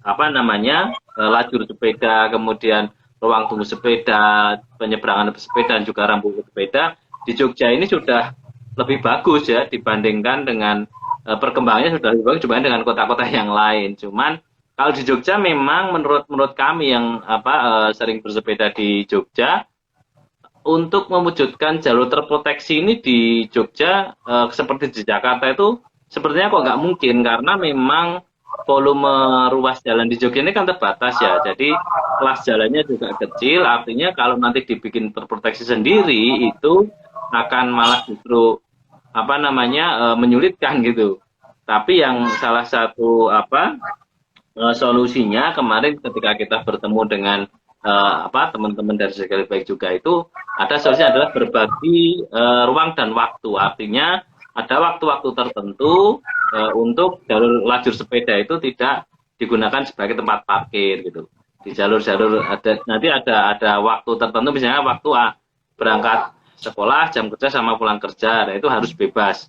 lajur sepeda, kemudian ruang tunggu sepeda, penyeberangan sepeda, dan juga rambu sepeda di Jogja ini sudah lebih bagus ya dibandingkan dengan perkembangannya sudah lebih bagus dibandingkan dengan kota-kota yang lain. Cuman kalau di Jogja memang menurut kami yang sering bersepeda di Jogja, untuk mewujudkan jalur terproteksi ini di Jogja seperti di Jakarta itu sepertinya kok nggak mungkin, karena memang volume ruas jalan di Jogja ini kan terbatas ya, jadi kelas jalannya juga kecil, artinya kalau nanti dibikin terproteksi sendiri itu akan malah justru menyulitkan gitu. Tapi yang salah satu solusinya kemarin ketika kita bertemu dengan teman-teman dari Sekali Baik juga itu ada solusinya adalah berbagi ruang dan waktu, artinya ada waktu-waktu tertentu untuk jalur lajur sepeda itu tidak digunakan sebagai tempat parkir gitu. Di jalur-jalur nanti ada waktu tertentu, misalnya waktu berangkat sekolah, jam kerja sama pulang kerja, nah itu harus bebas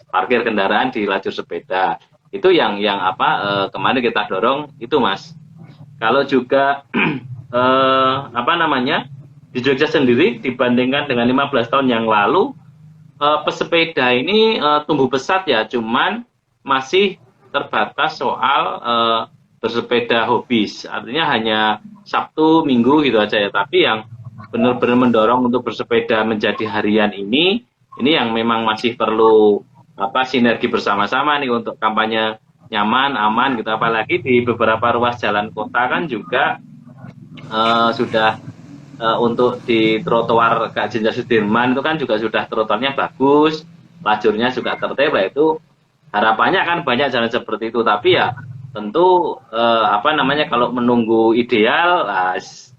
parkir kendaraan di lajur sepeda. Itu yang kemarin kita dorong itu, Mas. Kalau juga di Jogja sendiri dibandingkan dengan 15 tahun yang lalu, pesepeda ini tumbuh pesat ya, cuman masih terbatas soal bersepeda hobis, artinya hanya Sabtu Minggu gitu aja ya. Tapi yang benar-benar mendorong untuk bersepeda menjadi harian ini yang memang masih perlu sinergi bersama-sama nih untuk kampanye nyaman, aman gitu. Apalagi di beberapa ruas jalan kota kan juga sudah untuk di trotoar Kak Jenderal Sudirman itu kan juga sudah trotoarnya bagus, lajurnya juga tertib, itu harapannya kan banyak jalan seperti itu. Tapi ya tentu kalau menunggu ideal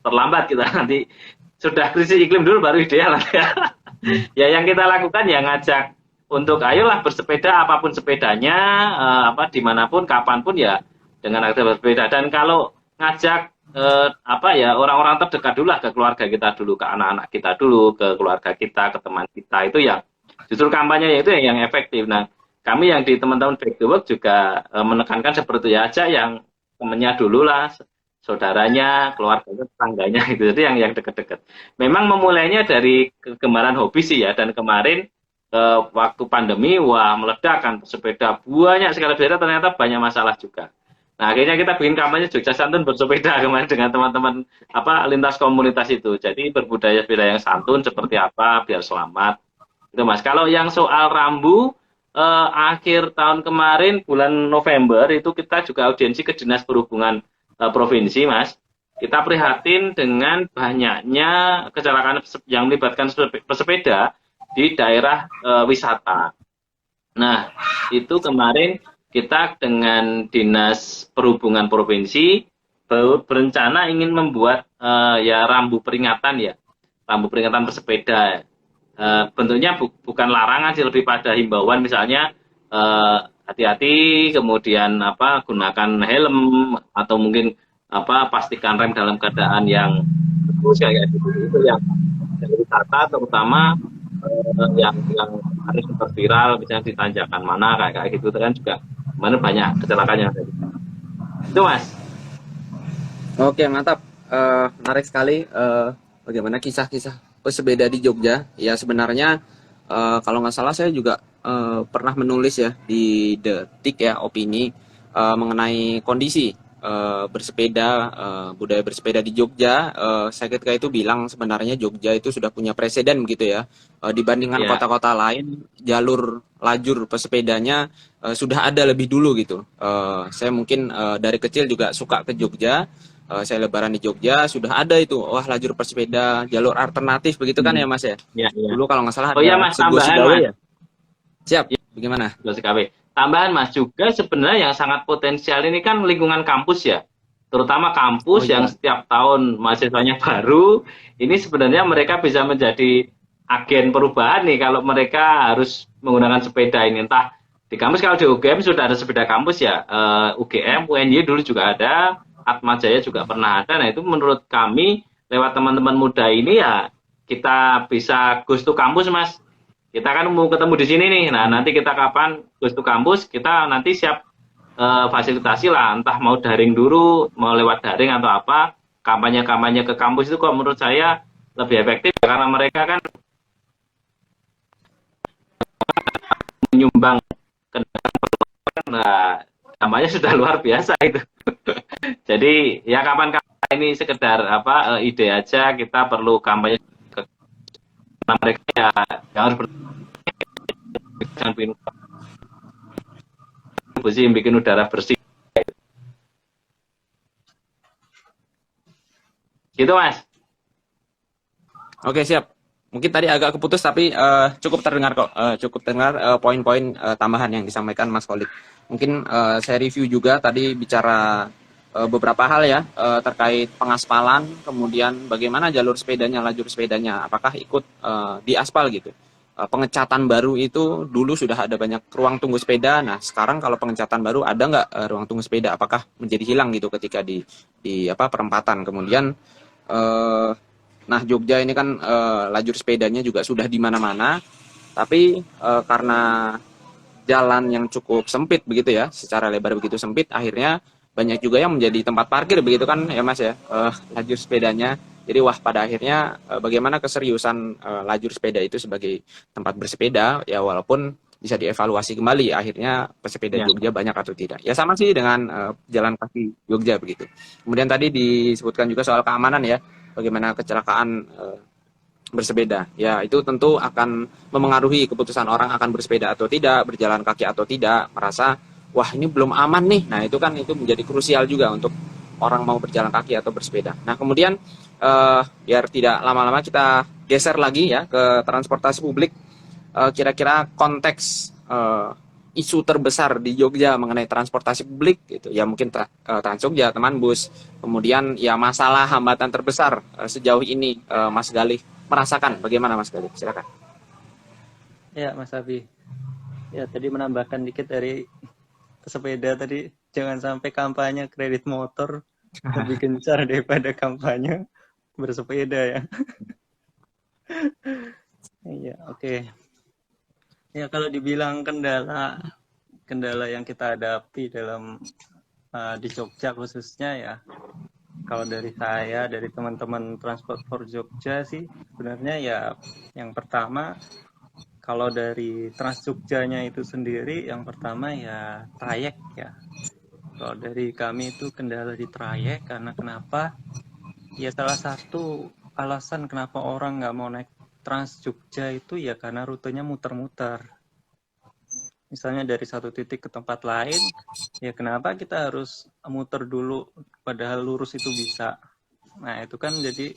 terlambat kita, nanti sudah krisis iklim dulu baru ideal ya. Ya yang kita lakukan ya ngajak untuk ayolah bersepeda, apapun sepedanya, dimanapun kapanpun ya dengan aktivitas bersepeda. Dan kalau ngajak orang-orang terdekat dulu lah, ke keluarga kita dulu, ke anak-anak kita dulu, ke keluarga kita, ke teman kita, itu yang justru kampanye itu yang efektif. Nah, kami yang di teman-teman Back to Work juga menekankan seperti itu ya, aja yang temennya dulu lah, saudaranya, keluarganya, tetangganya gitu. Jadi yang dekat-dekat. Memang memulainya dari kegemaran hobi sih ya, dan kemarin waktu pandemi meledak kan sepeda, banyak sekali sepeda, ternyata banyak masalah juga. Nah, akhirnya kita bikin kampanye Jogja Santun Bersepeda kemarin dengan teman-teman lintas komunitas itu. Jadi berbudaya sepeda yang santun seperti apa biar selamat. Itu Mas. Kalau yang soal rambu akhir tahun kemarin bulan November itu kita juga audiensi ke Dinas Perhubungan Provinsi, Mas. Kita prihatin dengan banyaknya kecelakaan yang melibatkan pesepeda di daerah wisata. Nah, itu kemarin kita dengan Dinas Perhubungan Provinsi berencana ingin membuat rambu peringatan ya, rambu peringatan bersepeda. Bentuknya bukan larangan sih, lebih pada himbauan, misalnya hati-hati, kemudian gunakan helm, atau mungkin pastikan rem dalam keadaan yang bagus kayak gitu. Itu yang dari wisata terutama yang harus viral, misalnya di tanjakan mana kayak gitu kan juga mana banyak kecelakaan yang ada. Itu Mas. Oke, mantap. Menarik sekali bagaimana kisah-kisah pesepeda di Jogja. Ya sebenarnya kalau nggak salah saya juga pernah menulis ya di Detik ya, opini mengenai kondisi bersepeda, budaya bersepeda di Jogja, saya ketika itu bilang sebenarnya Jogja itu sudah punya preseden begitu ya. Dibandingkan Ya, kota-kota lain, jalur lajur pesepedanya sudah ada lebih dulu gitu. Saya mungkin dari kecil juga suka ke Jogja. Saya lebaran di Jogja, sudah ada itu, wah lajur pesepeda, jalur alternatif begitu kan ya hmm, Mas ya. ya, ya. Dulu kalau nggak salah Oh iya ada Mas, Sego tambahan Sidawe Mas. ya. Siap, bagaimana? 12 KW. Tambahan Mas, juga sebenarnya yang sangat potensial ini kan lingkungan kampus ya. Terutama Oh kampus yang iya. setiap tahun mahasiswanya baru, ini sebenarnya mereka bisa menjadi agen perubahan nih kalau mereka harus menggunakan sepeda ini. Entah di kampus, kalau di UGM sudah ada sepeda kampus ya, UGM, UNY dulu juga ada, Atma Jaya juga pernah ada. Nah itu menurut kami lewat teman-teman muda ini ya kita bisa goes to kampus Mas. Kita kan mau ketemu di sini nih. Nah, nanti kita kapan goes to kampus, kita nanti siap fasilitasi lah. Entah mau daring dulu, mau lewat daring atau apa. Kampanye-kampanye ke kampus itu kok menurut saya lebih efektif karena mereka kan menyumbang kendaraan. Nah, dampaknya sudah luar biasa itu. Jadi ya kapan-kapan ini sekedar apa ide aja, kita perlu kampanye ke mereka ya, yang harus bikin bersih, bikin udara bersih. Gitu Mas. Oke, siap. Mungkin tadi agak keputus tapi cukup terdengar kok. Cukup terdengar poin-poin tambahan yang disampaikan Mas Khalid. Mungkin saya review juga tadi bicara beberapa hal ya terkait pengaspalan, kemudian bagaimana jalur sepedanya, lajur sepedanya, apakah ikut di aspal gitu. Pengecatan baru itu dulu sudah ada banyak ruang tunggu sepeda. Nah, sekarang kalau pengecatan baru ada nggak ruang tunggu sepeda? Apakah menjadi hilang gitu ketika di apa perempatan? Kemudian eh, nah, Jogja ini kan lajur sepedanya juga sudah di mana-mana, tapi karena jalan yang cukup sempit begitu ya, secara lebar begitu sempit, akhirnya banyak juga yang menjadi tempat parkir begitu kan ya Mas ya, lajur sepedanya. Jadi wah pada akhirnya bagaimana keseriusan lajur sepeda itu sebagai tempat bersepeda ya walaupun bisa dievaluasi kembali akhirnya pesepeda Ya. Jogja banyak atau tidak. Ya sama sih dengan jalan kaki Jogja begitu. Kemudian tadi disebutkan juga soal keamanan ya, bagaimana kecelakaan bersepeda. Ya, itu tentu akan memengaruhi keputusan orang akan bersepeda atau tidak, berjalan kaki atau tidak, merasa wah ini belum aman nih. Nah, itu menjadi krusial juga untuk orang mau berjalan kaki atau bersepeda. Nah, kemudian biar tidak lama-lama kita geser lagi ya ke transportasi publik. Kira-kira konteks isu terbesar di Jogja mengenai transportasi publik gitu. Ya mungkin Trans Jogja, teman bus. Kemudian ya masalah hambatan terbesar sejauh ini Mas Galih merasakan bagaimana Mas Galih? Silakan. Ya, Mas Abi. Ya, tadi menambahkan dikit dari pesepeda tadi, jangan sampai kampanye kredit motor lebih gencar daripada kampanye bersepeda ya. Iya, oke. Ya, kalau dibilang kendala yang kita hadapi dalam di Jogja khususnya ya, kalau dari saya, dari teman-teman Transport for Jogja sih, sebenarnya ya yang pertama, kalau dari Trans Jogjanya itu sendiri, yang pertama ya trayek ya. Kalau dari kami itu kendala di trayek, karena kenapa? Ya salah satu alasan kenapa orang nggak mau naik Trans Jogja itu ya karena rutenya muter-muter. Misalnya dari satu titik ke tempat lain, ya kenapa kita harus muter dulu padahal lurus itu bisa. Nah itu kan jadi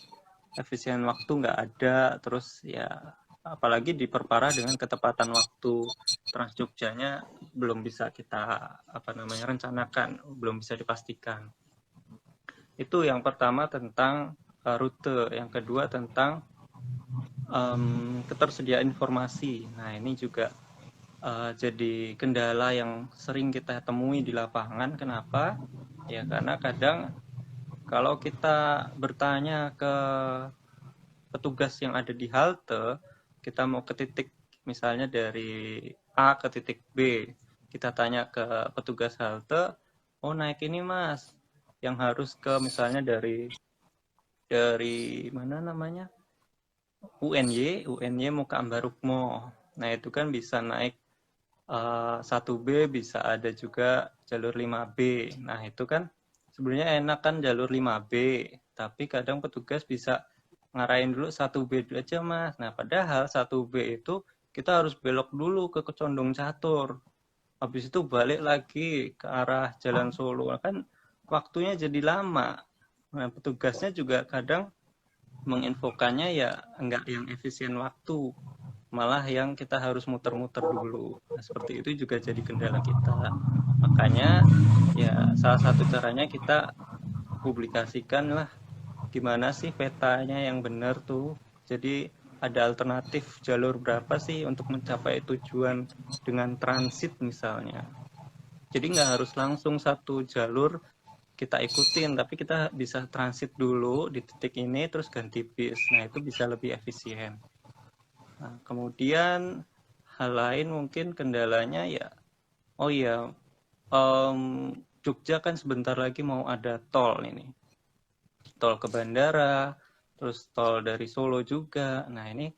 efisien waktu nggak ada, terus ya apalagi diperparah dengan ketepatan waktu Trans Jogjanya belum bisa kita rencanakan, belum bisa dipastikan. Itu yang pertama tentang rute, yang kedua tentang ketersediaan informasi. Nah ini juga jadi kendala yang sering kita temui di lapangan. Kenapa? Ya karena kadang kalau kita bertanya ke petugas yang ada di halte, kita mau ke titik misalnya dari A ke titik B, kita tanya ke petugas halte, oh naik ini mas, yang harus ke misalnya dari mana namanya UNY mau ke Ambarukmo. Nah itu kan bisa naik 1B, bisa ada juga jalur 5B. Nah itu kan sebenarnya enak kan jalur 5B, tapi kadang petugas bisa ngarahin dulu 1B dulu aja Mas. Nah, padahal 1B itu kita harus belok dulu ke Condong Catur. Habis itu balik lagi ke arah Jalan Solo. Kan waktunya jadi lama. Nah, petugasnya juga kadang menginfokannya ya enggak yang efisien waktu, malah yang kita harus muter-muter dulu. Nah, seperti itu juga jadi kendala kita. Makanya ya salah satu caranya kita publikasikan lah gimana sih petanya yang benar tuh. Jadi ada alternatif jalur berapa sih untuk mencapai tujuan dengan transit misalnya. Jadi nggak harus langsung satu jalur kita ikutin, tapi kita bisa transit dulu di titik ini terus ganti bis. Nah, itu bisa lebih efisien. Nah, kemudian hal lain mungkin kendalanya ya, oh iya, Jogja kan sebentar lagi mau ada tol ini. Tol ke bandara, terus tol dari Solo juga. Nah, ini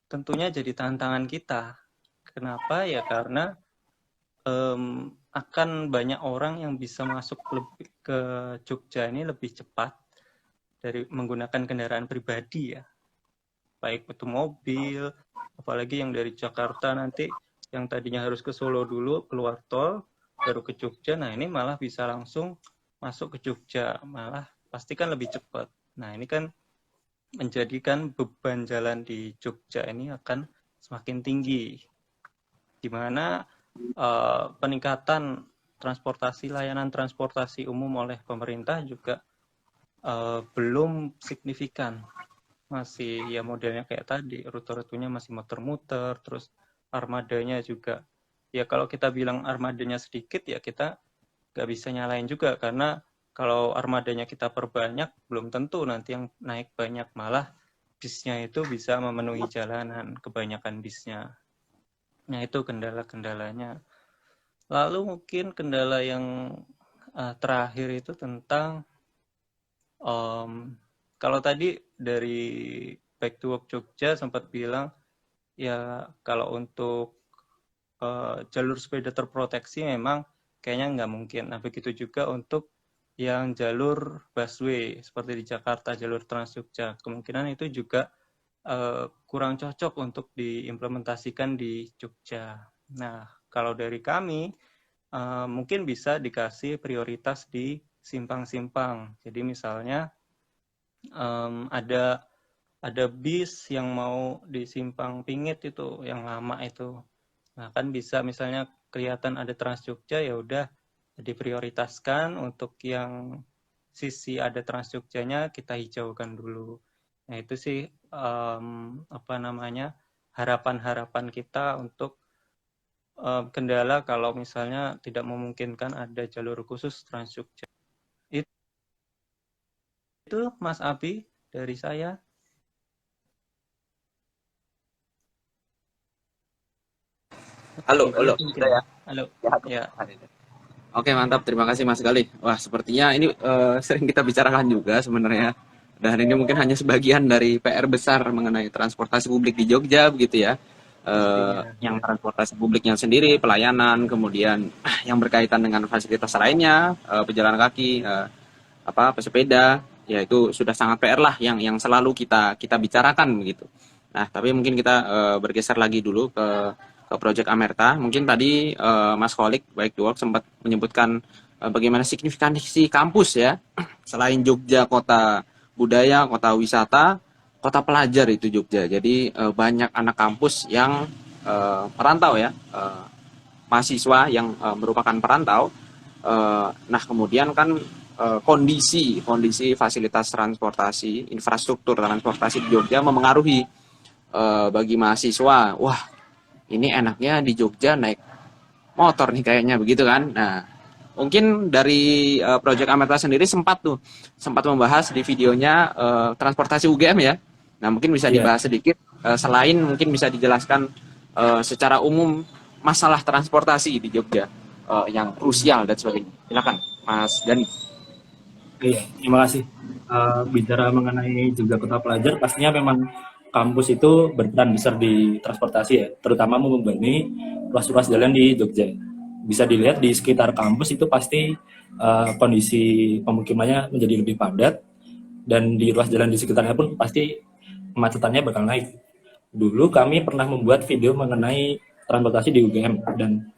tentunya jadi tantangan kita. Kenapa? Ya karena akan banyak orang yang bisa masuk lebih ke Jogja ini lebih cepat dari menggunakan kendaraan pribadi ya. Baik itu mobil, apalagi yang dari Jakarta nanti yang tadinya harus ke Solo dulu, keluar tol, baru ke Jogja. Nah, ini malah bisa langsung masuk ke Jogja, malah pasti kan lebih cepat. Nah, ini kan menjadikan beban jalan di Jogja ini akan semakin tinggi, di mana peningkatan layanan transportasi umum oleh pemerintah juga belum signifikan. Masih ya modelnya kayak tadi, rute-rutenya masih muter-muter, terus armadanya juga. Ya kalau kita bilang armadanya sedikit ya kita nggak bisa nyalain juga, karena kalau armadanya kita perbanyak, belum tentu nanti yang naik banyak, malah bisnya itu bisa memenuhi jalanan, kebanyakan bisnya. Nah, itu kendala-kendalanya. Lalu mungkin kendala yang terakhir itu tentang, kalau tadi dari Back to Work Jogja sempat bilang, ya kalau untuk jalur sepeda terproteksi memang kayaknya nggak mungkin. Nah, begitu juga untuk yang jalur busway seperti di Jakarta, jalur Trans Jogja, kemungkinan itu juga kurang cocok untuk diimplementasikan di Jogja. Nah, kalau dari kami mungkin bisa dikasih prioritas di simpang-simpang. Jadi misalnya ada bis yang mau di Simpang Pingit itu, yang lama itu. Nah, kan bisa misalnya kelihatan ada Trans Jogja, ya udah diprioritaskan untuk yang sisi ada Trans Jogjanya kita hijaukan dulu. Nah, itu sih harapan-harapan kita untuk kendala kalau misalnya tidak memungkinkan ada jalur khusus Trans Jogja. Itu Mas Abi dari saya. Halo. Ya. Halo. Ya. Oke, mantap. Terima kasih Mas Galih. Wah, sepertinya ini sering kita bicarakan juga sebenarnya. Dan ini mungkin hanya sebagian dari PR besar mengenai transportasi publik di Jogja, begitu ya. Yang transportasi publiknya sendiri, pelayanan, kemudian yang berkaitan dengan fasilitas lainnya, pejalan kaki, pesepeda, ya itu sudah sangat PR lah yang selalu kita bicarakan begitu. Nah, tapi mungkin kita bergeser lagi dulu ke Project Amerta. Mungkin tadi Mas Kholik Baik to Work sempat menyebutkan bagaimana signifikansi kampus ya. Selain Jogja kota budaya, kota wisata, kota pelajar itu Jogja. Jadi banyak anak kampus yang perantau ya, mahasiswa yang merupakan perantau. Nah, kemudian kan kondisi fasilitas transportasi, infrastruktur transportasi di Jogja memengaruhi bagi mahasiswa. Wah, ini enaknya di Jogja naik motor nih kayaknya, begitu kan. Nah, mungkin dari Project Amerta sendiri sempat membahas di videonya transportasi UGM ya. Nah, mungkin bisa dibahas sedikit, selain mungkin bisa dijelaskan secara umum masalah transportasi di Jogja yang krusial dan sebagainya. Silakan Mas Gani. Iya, terima kasih. Bicara mengenai Jogja Kota Pelajar, pastinya memang kampus itu berperan besar di transportasi ya, terutama membebani ruas-ruas jalan di Jogja. bisa dilihat di sekitar kampus itu pasti kondisi pemukimannya menjadi lebih padat, dan di ruas jalan di sekitarnya pun pasti kemacetannya bakal naik. Dulu kami pernah membuat video mengenai transportasi di UGM, dan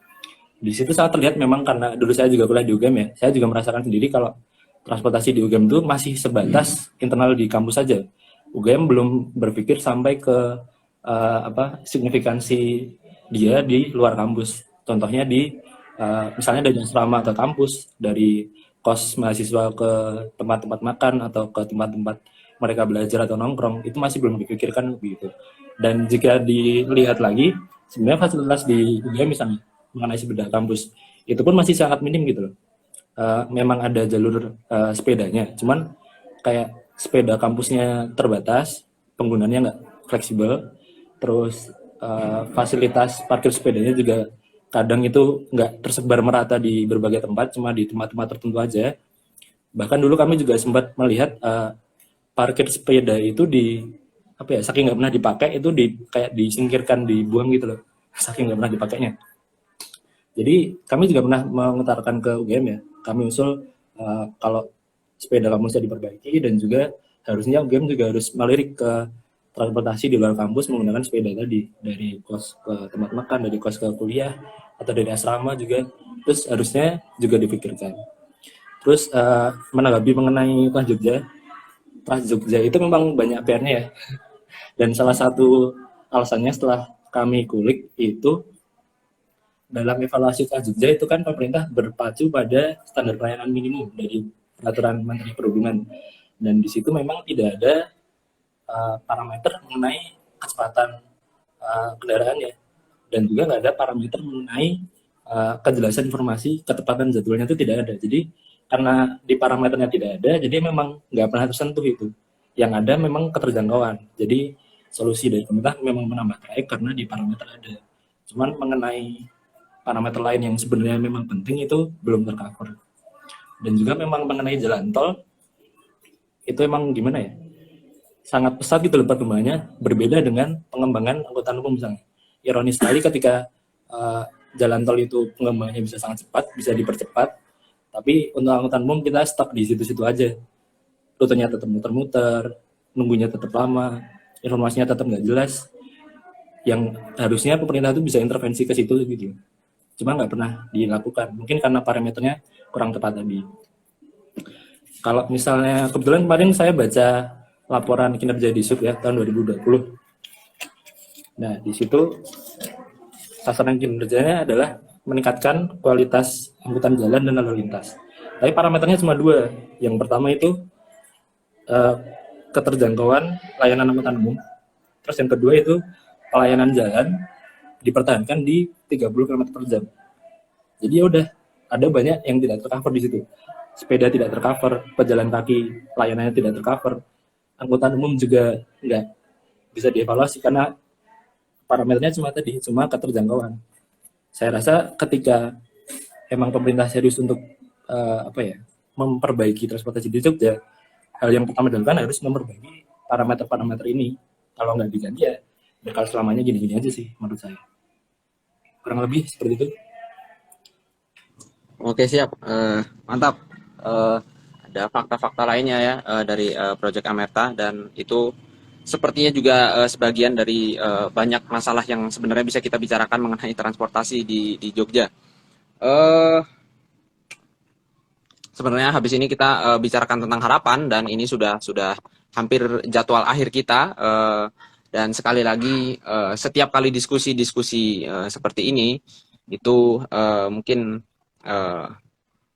di situ sangat terlihat memang karena dulu saya juga kuliah di UGM ya, saya juga merasakan sendiri kalau transportasi di UGM itu masih sebatas internal di kampus saja. UGM belum berpikir sampai ke signifikansi dia di luar kampus. Contohnya di misalnya dari asrama ke kampus, dari kos mahasiswa ke tempat-tempat makan atau ke tempat-tempat mereka belajar atau nongkrong, itu masih belum dipikirkan begitu. Dan jika dilihat lagi, sebenarnya fasilitas di UGM misalnya mengenai sepeda kampus itu pun masih sangat minim gitu loh. Memang ada jalur sepedanya, cuman kayak sepeda kampusnya terbatas, penggunaannya nggak fleksibel, terus fasilitas parkir sepedanya juga kadang itu nggak tersebar merata di berbagai tempat, cuma di tempat-tempat tertentu aja. Bahkan dulu kami juga sempat melihat parkir sepeda itu saking nggak pernah dipakai itu kayak disingkirkan, dibuang gitu loh, saking nggak pernah dipakainya. Jadi kami juga pernah mengutarakan ke UGM ya, kami usul kalau sepeda kampusnya diperbaiki, dan juga harusnya UGM juga harus melirik ke transportasi di luar kampus menggunakan sepeda tadi, dari kos ke tempat makan, dari kos ke kuliah, atau dari asrama juga, terus harusnya juga dipikirkan. Terus menanggapi mengenai Trans Jogja itu memang banyak PR-nya ya, dan salah satu alasannya setelah kami kulik itu, dalam evaluasi Trans Jogja itu kan pemerintah berpacu pada standar pelayanan minimum dari peraturan Menteri Perhubungan, dan di situ memang tidak ada parameter mengenai kecepatan kendaraannya, dan juga nggak ada parameter mengenai kejelasan informasi ketepatan jadwalnya itu tidak ada. Jadi karena di parameternya tidak ada, jadi memang nggak pernah tersentuh itu. Yang ada memang keterjangkauan. Jadi solusi dari pemerintah memang menambah trayek karena di parameter ada. Cuman mengenai parameter lain yang sebenarnya memang penting itu belum tercover. Dan juga memang mengenai jalan tol itu emang gimana ya, sangat pesat gitu loh perkembangannya, berbeda dengan pengembangan angkutan umum misalnya. Ironis sekali ketika jalan tol itu pengembangannya bisa sangat cepat, bisa dipercepat, tapi untuk angkutan umum kita stuck di situ-situ aja. Rutenya tetap muter-muter, nunggunya tetap lama, informasinya tetap nggak jelas. Yang harusnya pemerintah itu bisa intervensi ke situ gitu. Cuma nggak pernah dilakukan. Mungkin karena parameternya kurang tepat tadi. Kalau misalnya kebetulan kemarin saya baca laporan kinerja Disub ya tahun 2020. Nah, di situ sasaran kinerjanya adalah meningkatkan kualitas angkutan jalan dan lalu lintas. Tapi parameternya cuma dua. Yang pertama itu keterjangkauan layanan angkutan umum. Terus yang kedua itu pelayanan jalan dipertahankan di 30 km per jam. Jadi ya udah, ada banyak yang tidak tercover di situ. Sepeda tidak tercover, pejalan kaki layanannya tidak tercover, angkutan umum juga nggak bisa dievaluasi karena parameternya cuma keterjangkauan. Saya rasa ketika emang pemerintah serius untuk memperbaiki transportasi di Jogja, hal yang pertama dilakukan harus memperbaiki parameter-parameter ini. Kalau nggak diganti ya bakal selamanya gini-gini aja sih menurut saya. Kurang lebih seperti itu. Oke, siap. Mantap. Ada fakta-fakta lainnya ya dari Project Amerta, dan itu sepertinya juga sebagian dari banyak masalah yang sebenarnya bisa kita bicarakan mengenai transportasi di Jogja. Sebenarnya habis ini kita bicarakan tentang harapan, dan ini sudah hampir jadwal akhir kita. Dan sekali lagi setiap kali diskusi seperti ini itu mungkin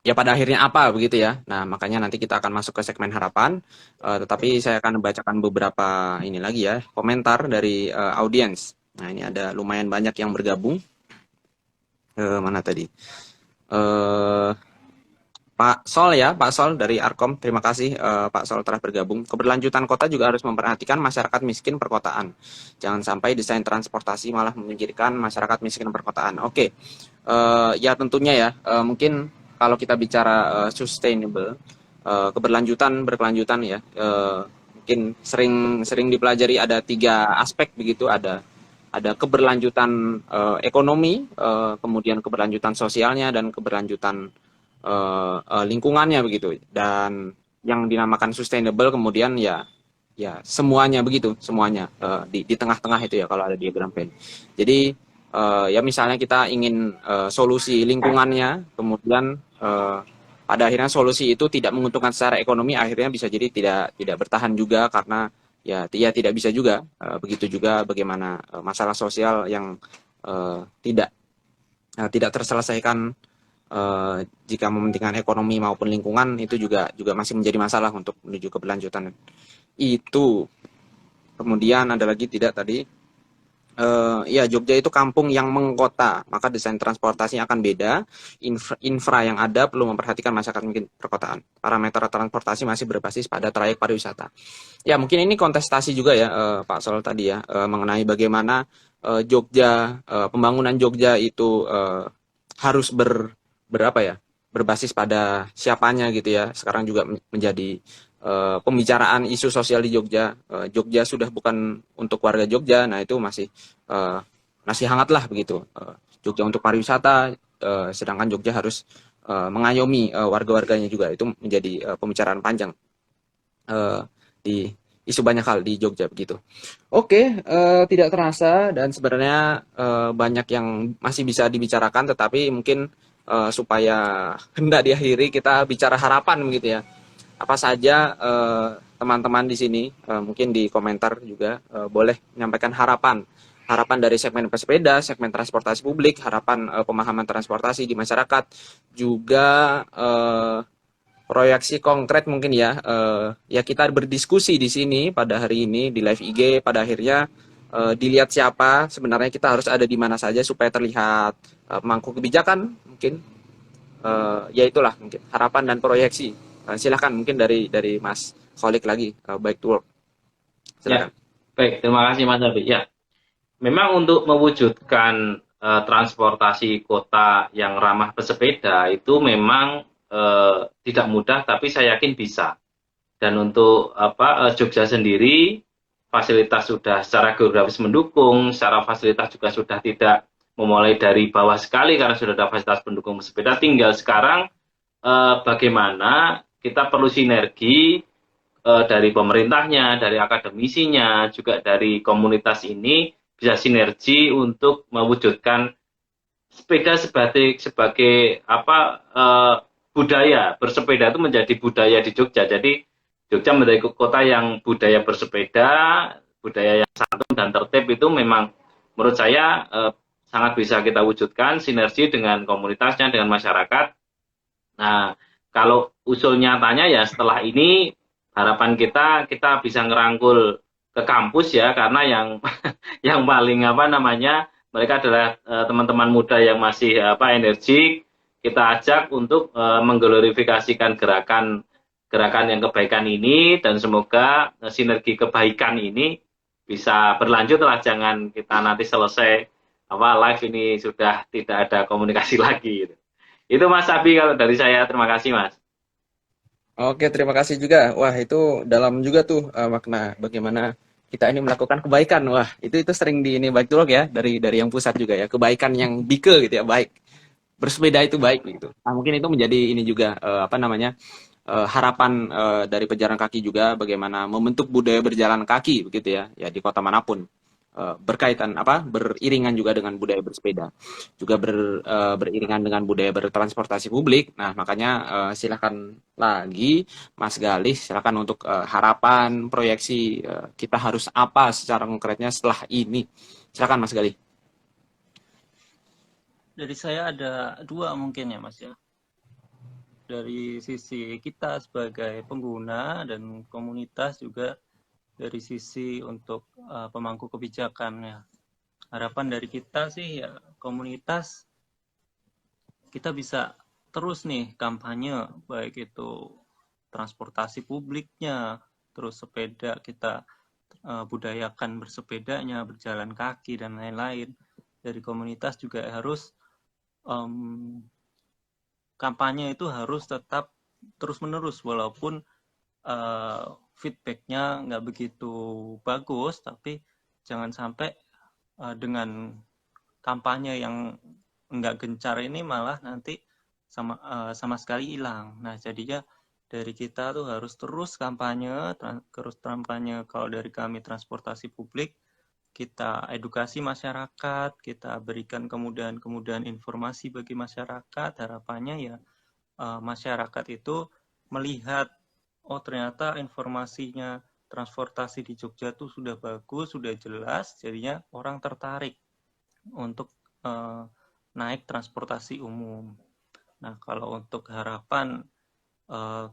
ya pada akhirnya apa begitu ya. Nah, makanya nanti kita akan masuk ke segmen harapan, tetapi saya akan membacakan beberapa ini lagi ya, komentar dari audiens. Nah, ini ada lumayan banyak yang bergabung. Mana tadi? Pak Sol ya, Pak Sol dari Arkom, terima kasih Pak Sol telah bergabung. Keberlanjutan kota juga harus memperhatikan masyarakat miskin perkotaan. Jangan sampai desain transportasi malah memikirkan masyarakat miskin perkotaan. Oke, ya tentunya ya, mungkin kalau kita bicara sustainable, berkelanjutan ya, mungkin sering dipelajari ada 3 aspek begitu, ada ada keberlanjutan ekonomi, kemudian keberlanjutan sosialnya dan keberlanjutan lingkungannya begitu. Dan yang dinamakan sustainable kemudian ya semuanya begitu, semuanya di tengah-tengah itu ya kalau ada diagram Venn. Jadi ya misalnya kita ingin solusi lingkungannya, kemudian pada akhirnya solusi itu tidak menguntungkan secara ekonomi, akhirnya bisa jadi tidak bertahan juga karena ya tidak bisa juga. Begitu juga bagaimana masalah sosial yang tidak terselesaikan jika mementingkan ekonomi maupun lingkungan, itu juga masih menjadi masalah untuk menuju keberlanjutan itu. Kemudian ada lagi tidak tadi, ya Jogja itu kampung yang mengkota, maka desain transportasinya akan beda. Infra yang ada perlu memperhatikan masyarakat mungkin perkotaan. Parameter transportasi masih berbasis pada trayek pariwisata. Ya mungkin ini kontestasi juga ya Pak Sol tadi ya, mengenai bagaimana Jogja, pembangunan Jogja itu harus berapa ya, berbasis pada siapanya gitu ya. Sekarang juga menjadi pembicaraan isu sosial di Jogja. Jogja sudah bukan untuk warga Jogja, nah itu masih hangat lah begitu. Jogja untuk pariwisata, sedangkan Jogja harus mengayomi warga-warganya juga. Itu menjadi pembicaraan panjang di isu banyak hal di Jogja begitu. Oke, tidak terasa dan sebenarnya banyak yang masih bisa dibicarakan, tetapi mungkin supaya hendak diakhiri kita bicara harapan begitu ya. Apa saja teman-teman di sini mungkin di komentar juga boleh menyampaikan harapan dari segmen pesepeda, segmen transportasi publik, harapan pemahaman transportasi di masyarakat, juga proyeksi konkret mungkin ya. Ya kita berdiskusi di sini pada hari ini di live IG, pada akhirnya dilihat siapa sebenarnya kita harus ada di mana saja supaya terlihat pemangku kebijakan mungkin. Ya itulah mungkin harapan dan proyeksi. Silahkan mungkin dari Mas Kholik lagi, Bike to Work. Ya, Silakan. baik. Terima kasih Mas Abi. Ya, memang untuk mewujudkan transportasi kota yang ramah pesepeda itu memang tidak mudah, tapi saya yakin bisa. Dan untuk Jogja sendiri, fasilitas sudah secara geografis mendukung, secara fasilitas juga sudah tidak memulai dari bawah sekali karena sudah ada fasilitas pendukung pesepeda. Tinggal sekarang bagaimana kita perlu sinergi dari pemerintahnya, dari akademisinya, juga dari komunitas ini bisa sinergi untuk mewujudkan sepeda sebagai budaya. Bersepeda itu menjadi budaya di Jogja. Jadi Jogja menjadi kota yang budaya bersepeda, budaya yang santun dan tertib itu memang menurut saya sangat bisa kita wujudkan sinergi dengan komunitasnya, dengan masyarakat. Nah, kalau usul nyatanya ya setelah ini harapan kita bisa ngerangkul ke kampus ya, karena yang yang paling mereka adalah teman-teman muda yang masih energik. Kita ajak untuk mengglorifikasikan gerakan yang kebaikan ini, dan semoga sinergi kebaikan ini bisa berlanjut lah, jangan kita nanti selesai live ini sudah tidak ada komunikasi lagi gitu. Itu Mas Abi kalau dari saya. Terima kasih Mas. Oke, terima kasih juga. Wah, itu dalam juga tuh makna bagaimana kita ini melakukan kebaikan. Wah, itu sering di ini Bike to Work ya, dari yang pusat juga ya. Kebaikan yang bike gitu ya, baik. Bersepeda itu baik gitu. Nah, mungkin itu menjadi ini juga harapan dari pejalan kaki juga, bagaimana membentuk budaya berjalan kaki begitu ya, ya di kota manapun. Berkaitan beriringan juga dengan budaya bersepeda, juga beriringan dengan budaya bertransportasi publik. Nah makanya silakan lagi Mas Galih, silakan untuk harapan, proyeksi, kita harus apa secara konkretnya setelah ini. Silakan Mas Galih. Dari saya ada dua mungkin ya Mas ya. Dari sisi kita sebagai pengguna dan komunitas, juga dari sisi untuk pemangku kebijakan ya. Harapan dari kita sih ya, komunitas kita bisa terus nih kampanye, baik itu transportasi publiknya, terus sepeda kita budayakan bersepedanya, berjalan kaki dan lain-lain. Dari komunitas juga harus kampanye itu harus tetap terus-menerus, walaupun feedbacknya nggak begitu bagus, tapi jangan sampai dengan kampanye yang enggak gencar ini malah nanti sama sekali hilang. Nah, jadinya dari kita tuh harus terus kampanye, kalau dari kami transportasi publik, kita edukasi masyarakat, kita berikan kemudahan-kemudahan informasi bagi masyarakat. Harapannya ya masyarakat itu melihat, oh ternyata informasinya transportasi di Jogja tuh sudah bagus, sudah jelas, jadinya orang tertarik untuk naik transportasi umum. Nah, kalau untuk harapan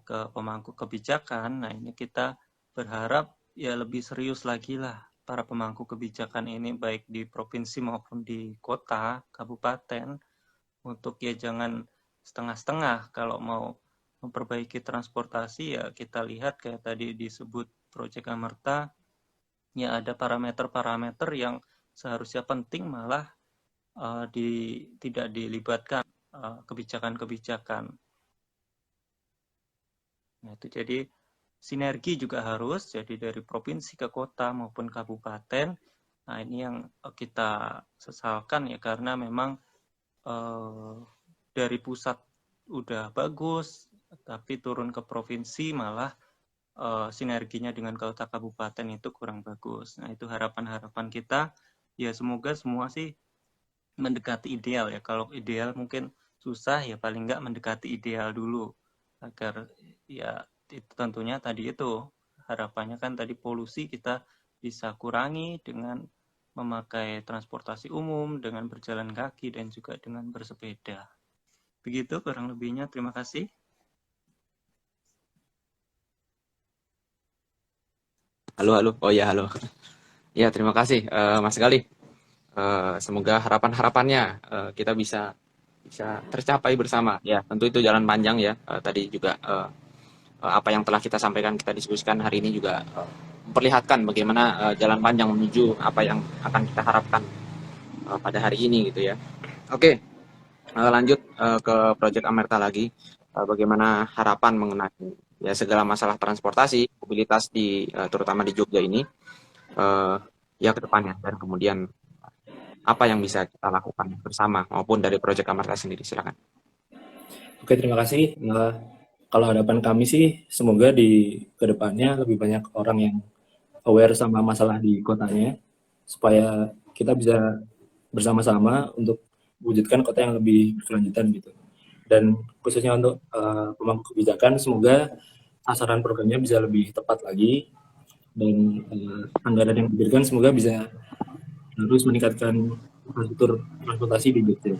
ke pemangku kebijakan, nah ini kita berharap ya lebih serius lagi lah para pemangku kebijakan ini, baik di provinsi maupun di kota, kabupaten, untuk ya jangan setengah-setengah. Kalau mau memperbaiki transportasi ya kita lihat kayak tadi disebut Proyek Amerta, ya ada parameter-parameter yang seharusnya penting malah tidak dilibatkan kebijakan-kebijakan. Nah, itu jadi sinergi juga harus, jadi dari provinsi ke kota maupun kabupaten. Nah, ini yang kita sesalkan ya, karena memang dari pusat udah bagus, tapi turun ke provinsi malah sinerginya dengan kota kabupaten itu kurang bagus. Nah, itu harapan-harapan kita. Ya, semoga semua sih mendekati ideal ya. Kalau ideal mungkin susah, ya paling nggak mendekati ideal dulu. Agar ya itu tentunya tadi itu harapannya kan tadi polusi kita bisa kurangi dengan memakai transportasi umum, dengan berjalan kaki, dan juga dengan bersepeda. Begitu kurang lebihnya, terima kasih. Halo. Oh ya, halo. Ya, terima kasih Mas Galih. Semoga harapan-harapannya kita bisa tercapai bersama. Ya, tentu itu jalan panjang ya. Tadi juga apa yang telah kita sampaikan, kita diskusikan hari ini juga memperlihatkan bagaimana jalan panjang menuju apa yang akan kita harapkan pada hari ini gitu ya. Oke, lanjut ke Proyek Amerta lagi. Bagaimana harapan mengenai ya segala masalah transportasi, mobilitas terutama di Jogja ini ya ke depannya, dan kemudian apa yang bisa kita lakukan bersama maupun dari Proyek Amerta sendiri. Silakan. Oke, terima kasih. Kalau harapan kami sih, semoga di kedepannya lebih banyak orang yang aware sama masalah di kotanya, supaya kita bisa bersama-sama untuk wujudkan kota yang lebih berkelanjutan gitu. Dan khususnya untuk pemangku kebijakan, semoga sasaran programnya bisa lebih tepat lagi, dan anggaran yang diberikan semoga bisa terus meningkatkan infrastruktur transportasi di Jogja.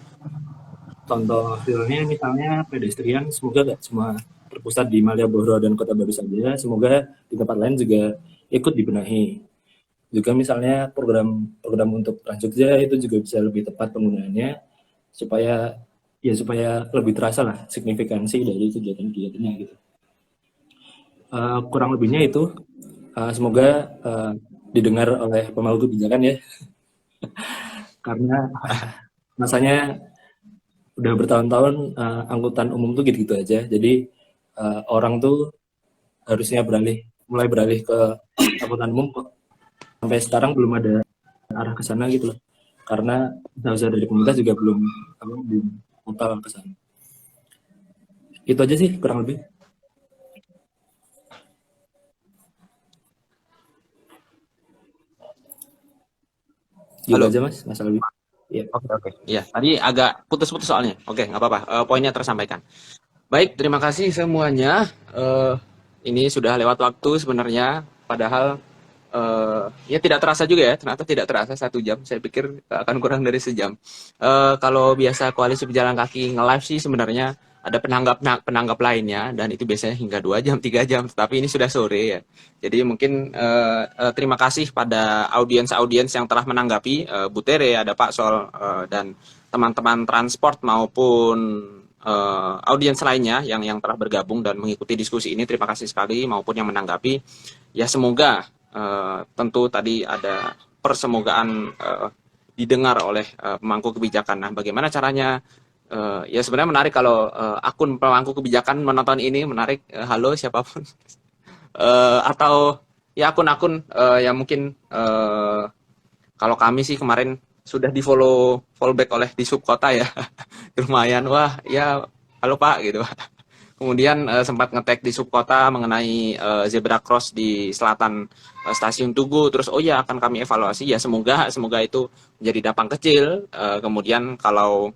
Contoh realnya misalnya pedestrian, semoga nggak cuma terpusat di Malioboro dan Kota Baru saja, semoga di tempat lain juga ikut dibenahi. Juga misalnya program untuk Trans Jogja itu juga bisa lebih tepat penggunaannya, supaya lebih terasa lah signifikansi dari kegiatan-kegiatannya gitu. Kurang lebihnya itu, semoga didengar oleh pemangku kebijakan ya, karena rasanya udah bertahun-tahun angkutan umum tuh gitu-gitu aja. Jadi orang tuh harusnya mulai beralih ke angkutan umum kok. Sampai sekarang belum ada arah ke sana gitu loh. Karena usaha dari pemerintah juga belum total ke sana. Itu aja sih kurang lebih. Gitu Halo. aja Mas Alwi. Ya. Oke. Iya, tadi agak putus-putus soalnya. Oke, nggak apa-apa. Poinnya tersampaikan. Baik, terima kasih semuanya. Ini sudah lewat waktu sebenarnya, padahal ya tidak terasa juga ya. Ternyata tidak terasa 1 jam. Saya pikir akan kurang dari sejam. Kalau biasa koalisi pejalan kaki nge-live sih sebenarnya ada penanggap lainnya, dan itu biasanya hingga 2 jam, 3 jam. Tapi ini sudah sore ya. Jadi mungkin terima kasih pada audiens yang telah menanggapi, Bu Tere, ada Pak Sol, dan teman-teman transport maupun audiens lainnya yang telah bergabung dan mengikuti diskusi ini. Terima kasih sekali, maupun yang menanggapi. Ya, semoga tentu tadi ada persemogaan didengar oleh pemangku kebijakan. Nah, bagaimana caranya? Ya sebenarnya menarik kalau akun pemangku kebijakan menonton ini, menarik. Halo siapapun. Atau ya akun-akun yang mungkin Kalau kami sih kemarin sudah di fallback oleh di subkota ya. Lumayan, wah ya halo Pak gitu. Kemudian sempat ngetek di subkota mengenai zebra cross di selatan stasiun Tugu. Terus oh ya akan kami evaluasi ya, semoga itu menjadi dampang kecil. Kemudian kalau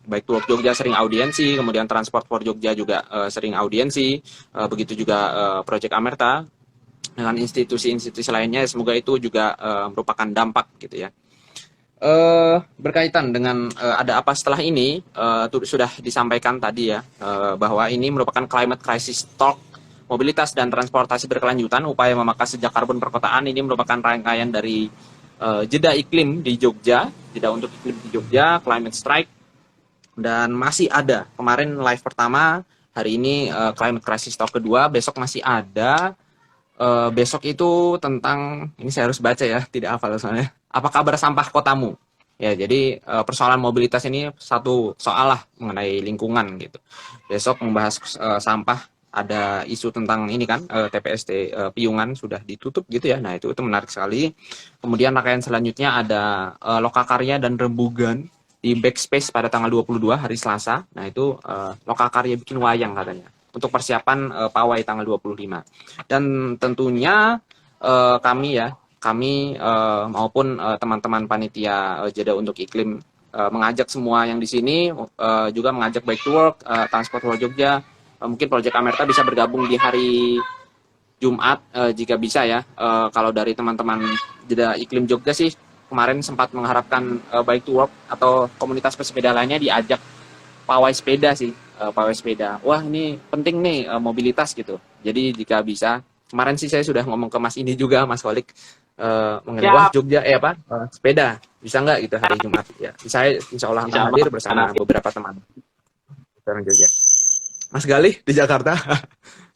baik Tour Jogja sering audiensi, kemudian Transport for Jogja juga sering audiensi, begitu juga Project Amerta dengan institusi-institusi lainnya, semoga itu juga merupakan dampak gitu ya. Berkaitan dengan ada apa setelah ini, sudah disampaikan tadi ya, bahwa ini merupakan climate crisis talk mobilitas dan transportasi berkelanjutan, upaya memangkas jejak karbon perkotaan. Ini merupakan rangkaian dari jeda iklim di Jogja, jeda untuk iklim di Jogja, climate strike, dan masih ada kemarin live pertama, hari ini climate crisis talk kedua, besok masih ada. Besok itu tentang, ini saya harus baca ya, tidak hafal soalnya. Apa kabar sampah kotamu? Ya, jadi persoalan mobilitas ini satu soal lah mengenai lingkungan gitu. Besok membahas sampah, ada isu tentang ini kan, TPST Piungan sudah ditutup gitu ya. Nah, itu menarik sekali. Kemudian rangkaian selanjutnya ada Lokakarya dan Rembugan di Backspace pada tanggal 22 hari Selasa. Nah, itu Lokakarya bikin wayang katanya, untuk persiapan pawai tanggal 25. Dan tentunya kami maupun teman-teman panitia jeda untuk iklim mengajak semua yang di sini, juga mengajak Bike to Work, Transport for Jogja, mungkin Project Amerta bisa bergabung di hari Jumat jika bisa ya. Kalau dari teman-teman jeda iklim Jogja sih kemarin sempat mengharapkan Bike to Work atau komunitas pesepeda lainnya diajak pawai sepeda sih, pawai sepeda. Wah ini penting nih mobilitas gitu. Jadi jika bisa, kemarin sih saya sudah ngomong ke Mas ini juga, Mas Kolik, mengenai wah Jogja sepeda bisa nggak gitu hari Jumat ya. Saya insya Allah akan hadir bersama beberapa teman orang Jogja. Mas Galih di Jakarta,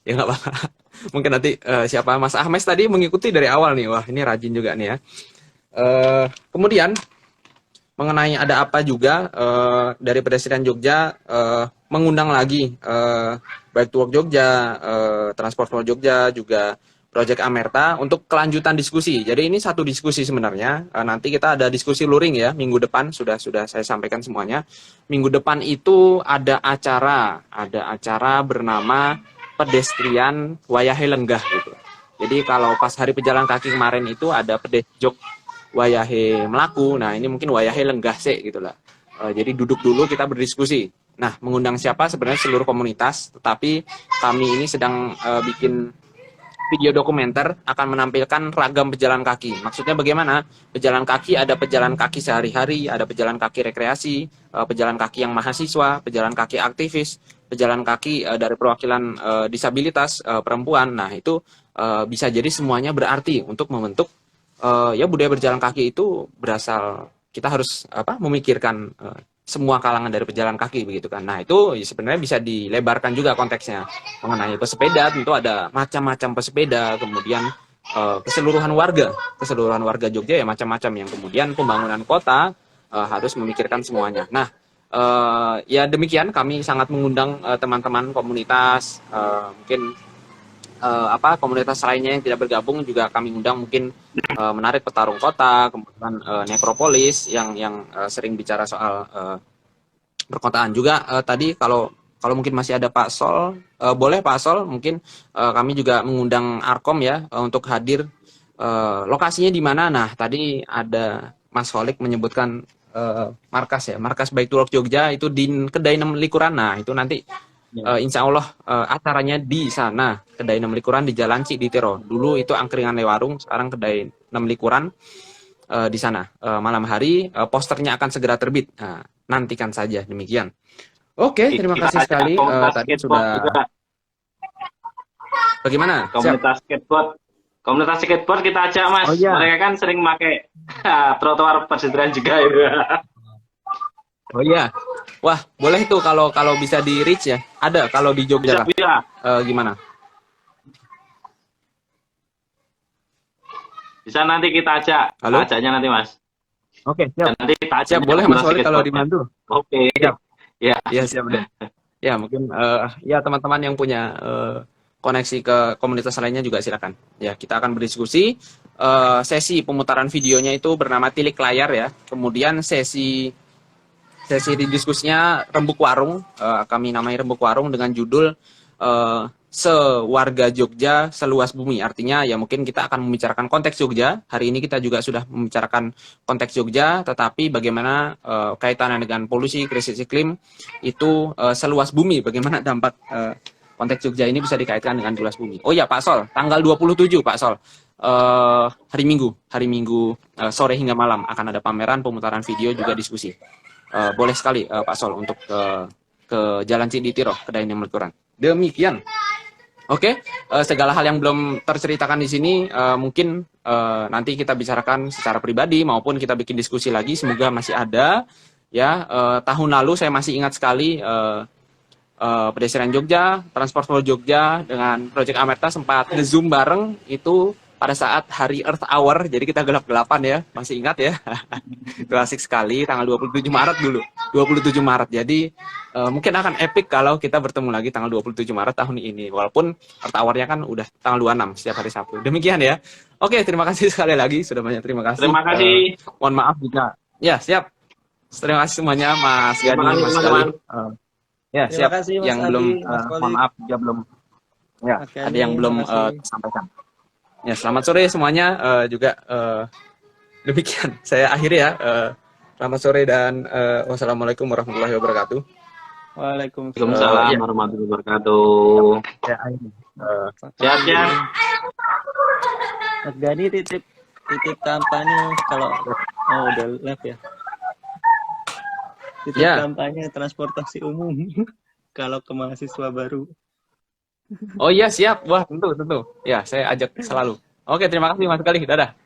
ya nggak apa-apa. Mungkin nanti siapa Mas Ahmes tadi mengikuti dari awal nih, wah ini rajin juga nih ya. Kemudian mengenai ada apa juga dari Presiden Jogja mengundang lagi Bike to Work Jogja, Transport for Jogja, juga Project Amerta untuk kelanjutan diskusi. Jadi ini satu diskusi sebenarnya. Nanti kita ada diskusi luring ya minggu depan, sudah saya sampaikan semuanya. Minggu depan itu ada acara bernama Pedestrian Wayahe Lenggah gitu. Jadi kalau pas hari pejalan kaki kemarin itu ada pedesjok Wayahe Melaku, nah ini mungkin Wayahe Lenggah sih gitu lah. Jadi duduk dulu kita berdiskusi. Nah mengundang siapa? Sebenarnya seluruh komunitas, tetapi kami ini sedang bikin video dokumenter akan menampilkan ragam pejalan kaki. Maksudnya bagaimana? Pejalan kaki ada pejalan kaki sehari-hari, ada pejalan kaki rekreasi, pejalan kaki yang mahasiswa, pejalan kaki aktivis, pejalan kaki dari perwakilan disabilitas perempuan. Nah itu bisa jadi semuanya berarti untuk membentuk ya budaya berjalan kaki itu berasal, kita harus memikirkan semua kalangan dari pejalan kaki begitu kan. Nah itu ya sebenarnya bisa dilebarkan juga konteksnya mengenai pesepeda. Tentu ada macam-macam pesepeda, kemudian keseluruhan warga Jogja ya macam-macam, yang kemudian pembangunan kota harus memikirkan semuanya. Nah ya demikian, kami sangat mengundang teman-teman komunitas, mungkin komunitas lainnya yang tidak bergabung juga kami undang, mungkin Menarik Petarung Kota, kemudian Nekropolis yang sering bicara soal perkotaan juga. Tadi kalau mungkin masih ada Pak Sol, boleh Pak Sol, mungkin kami juga mengundang Arkom ya untuk hadir. Lokasinya di mana? Nah tadi ada Mas Holik menyebutkan markas Bike to Work Jogja itu di Kedai 6 Likuran. Nah itu nanti insya Allah acaranya di sana, Kedai 6 Likuran di Jalan Cikditiro. Dulu itu angkringan Lewarung, sekarang Kedai 6 Likuran di sana. Malam hari posternya akan segera terbit. Nah, nantikan saja, demikian. Oke, terima kasih sekali. Tadi sudah. Bagaimana? Komunitas skateboard kita ajak Mas. Oh, iya. Mereka kan sering pakai trotoar pedestrian juga itu. Oh iya, wah boleh tuh kalau bisa di reach ya. Ada kalau di Jogja gimana? Bisa nanti kita ajak. Halo? Ajaknya nanti Mas. Oke, siap. Nanti kita ajak. Siap, boleh Mas Wali kalau dibantu. Oke. Siap. Ya. Ya siap deh. Ya mungkin ya teman-teman yang punya koneksi ke komunitas lainnya juga silakan. Ya kita akan berdiskusi. sesi pemutaran videonya itu bernama Tilik Layar ya. Kemudian sesi di diskusinya Rembuk Warung, kami namai Rembuk Warung dengan judul Sewarga Jogja Seluas Bumi. Artinya ya mungkin kita akan membicarakan konteks Jogja. Hari ini kita juga sudah membicarakan konteks Jogja, tetapi bagaimana kaitannya dengan polusi, krisis iklim itu seluas bumi. Bagaimana dampak konteks Jogja ini bisa dikaitkan dengan luas bumi. Oh ya Pak Sol, tanggal 27 Pak Sol, hari Minggu sore hingga malam akan ada pameran, pemutaran video, juga diskusi. Boleh sekali Pak Sol untuk ke Jalan Ciditiro, kedai Melekuran. Demikian. Oke, segala hal yang belum terceritakan di sini mungkin nanti kita bicarakan secara pribadi maupun kita bikin diskusi lagi. Semoga masih ada. Ya, tahun lalu saya masih ingat sekali pedestrian Jogja, Transport for Jogja dengan Project Amerta sempat nge-zoom bareng itu pada saat hari Earth Hour. Jadi kita gelap-gelapan ya, masih ingat ya. Itu asik sekali, tanggal 27 Maret dulu. 27 Maret. Jadi mungkin akan epic kalau kita bertemu lagi tanggal 27 Maret tahun ini. Walaupun Earth Hour-nya kan udah tanggal 26 setiap hari Sabtu. Demikian ya. Oke, terima kasih sekali lagi. Sudah banyak terima kasih. Terima kasih. Mohon maaf jika. Ya, siap. Terima kasih semuanya Mas Gani, Terima kasih, Mas teman-teman. Gali. Ya, Terima siap. kasih, Mas Yang Ali, belum, Mas Koli. mohon maaf jika belum. Ya, Oke, ada yang belum terima kasih. disampaikan. Ya, selamat sore semuanya. Juga demikian. Saya akhiri ya. Selamat sore dan wassalamualaikum warahmatullahi wabarakatuh. Waalaikumsalam. Waalaikumsalam Ya. warahmatullahi wabarakatuh. Ya, akhiri. Sehat-sehat. Mas Gani titip kampanye kalau udah live ya. Titip Ya. kampanye transportasi umum kalau ke mahasiswa baru. Oh iya, siap. Wah, tentu. Ya, saya ajak selalu. Oke, terima kasih Mas Gali. Dadah.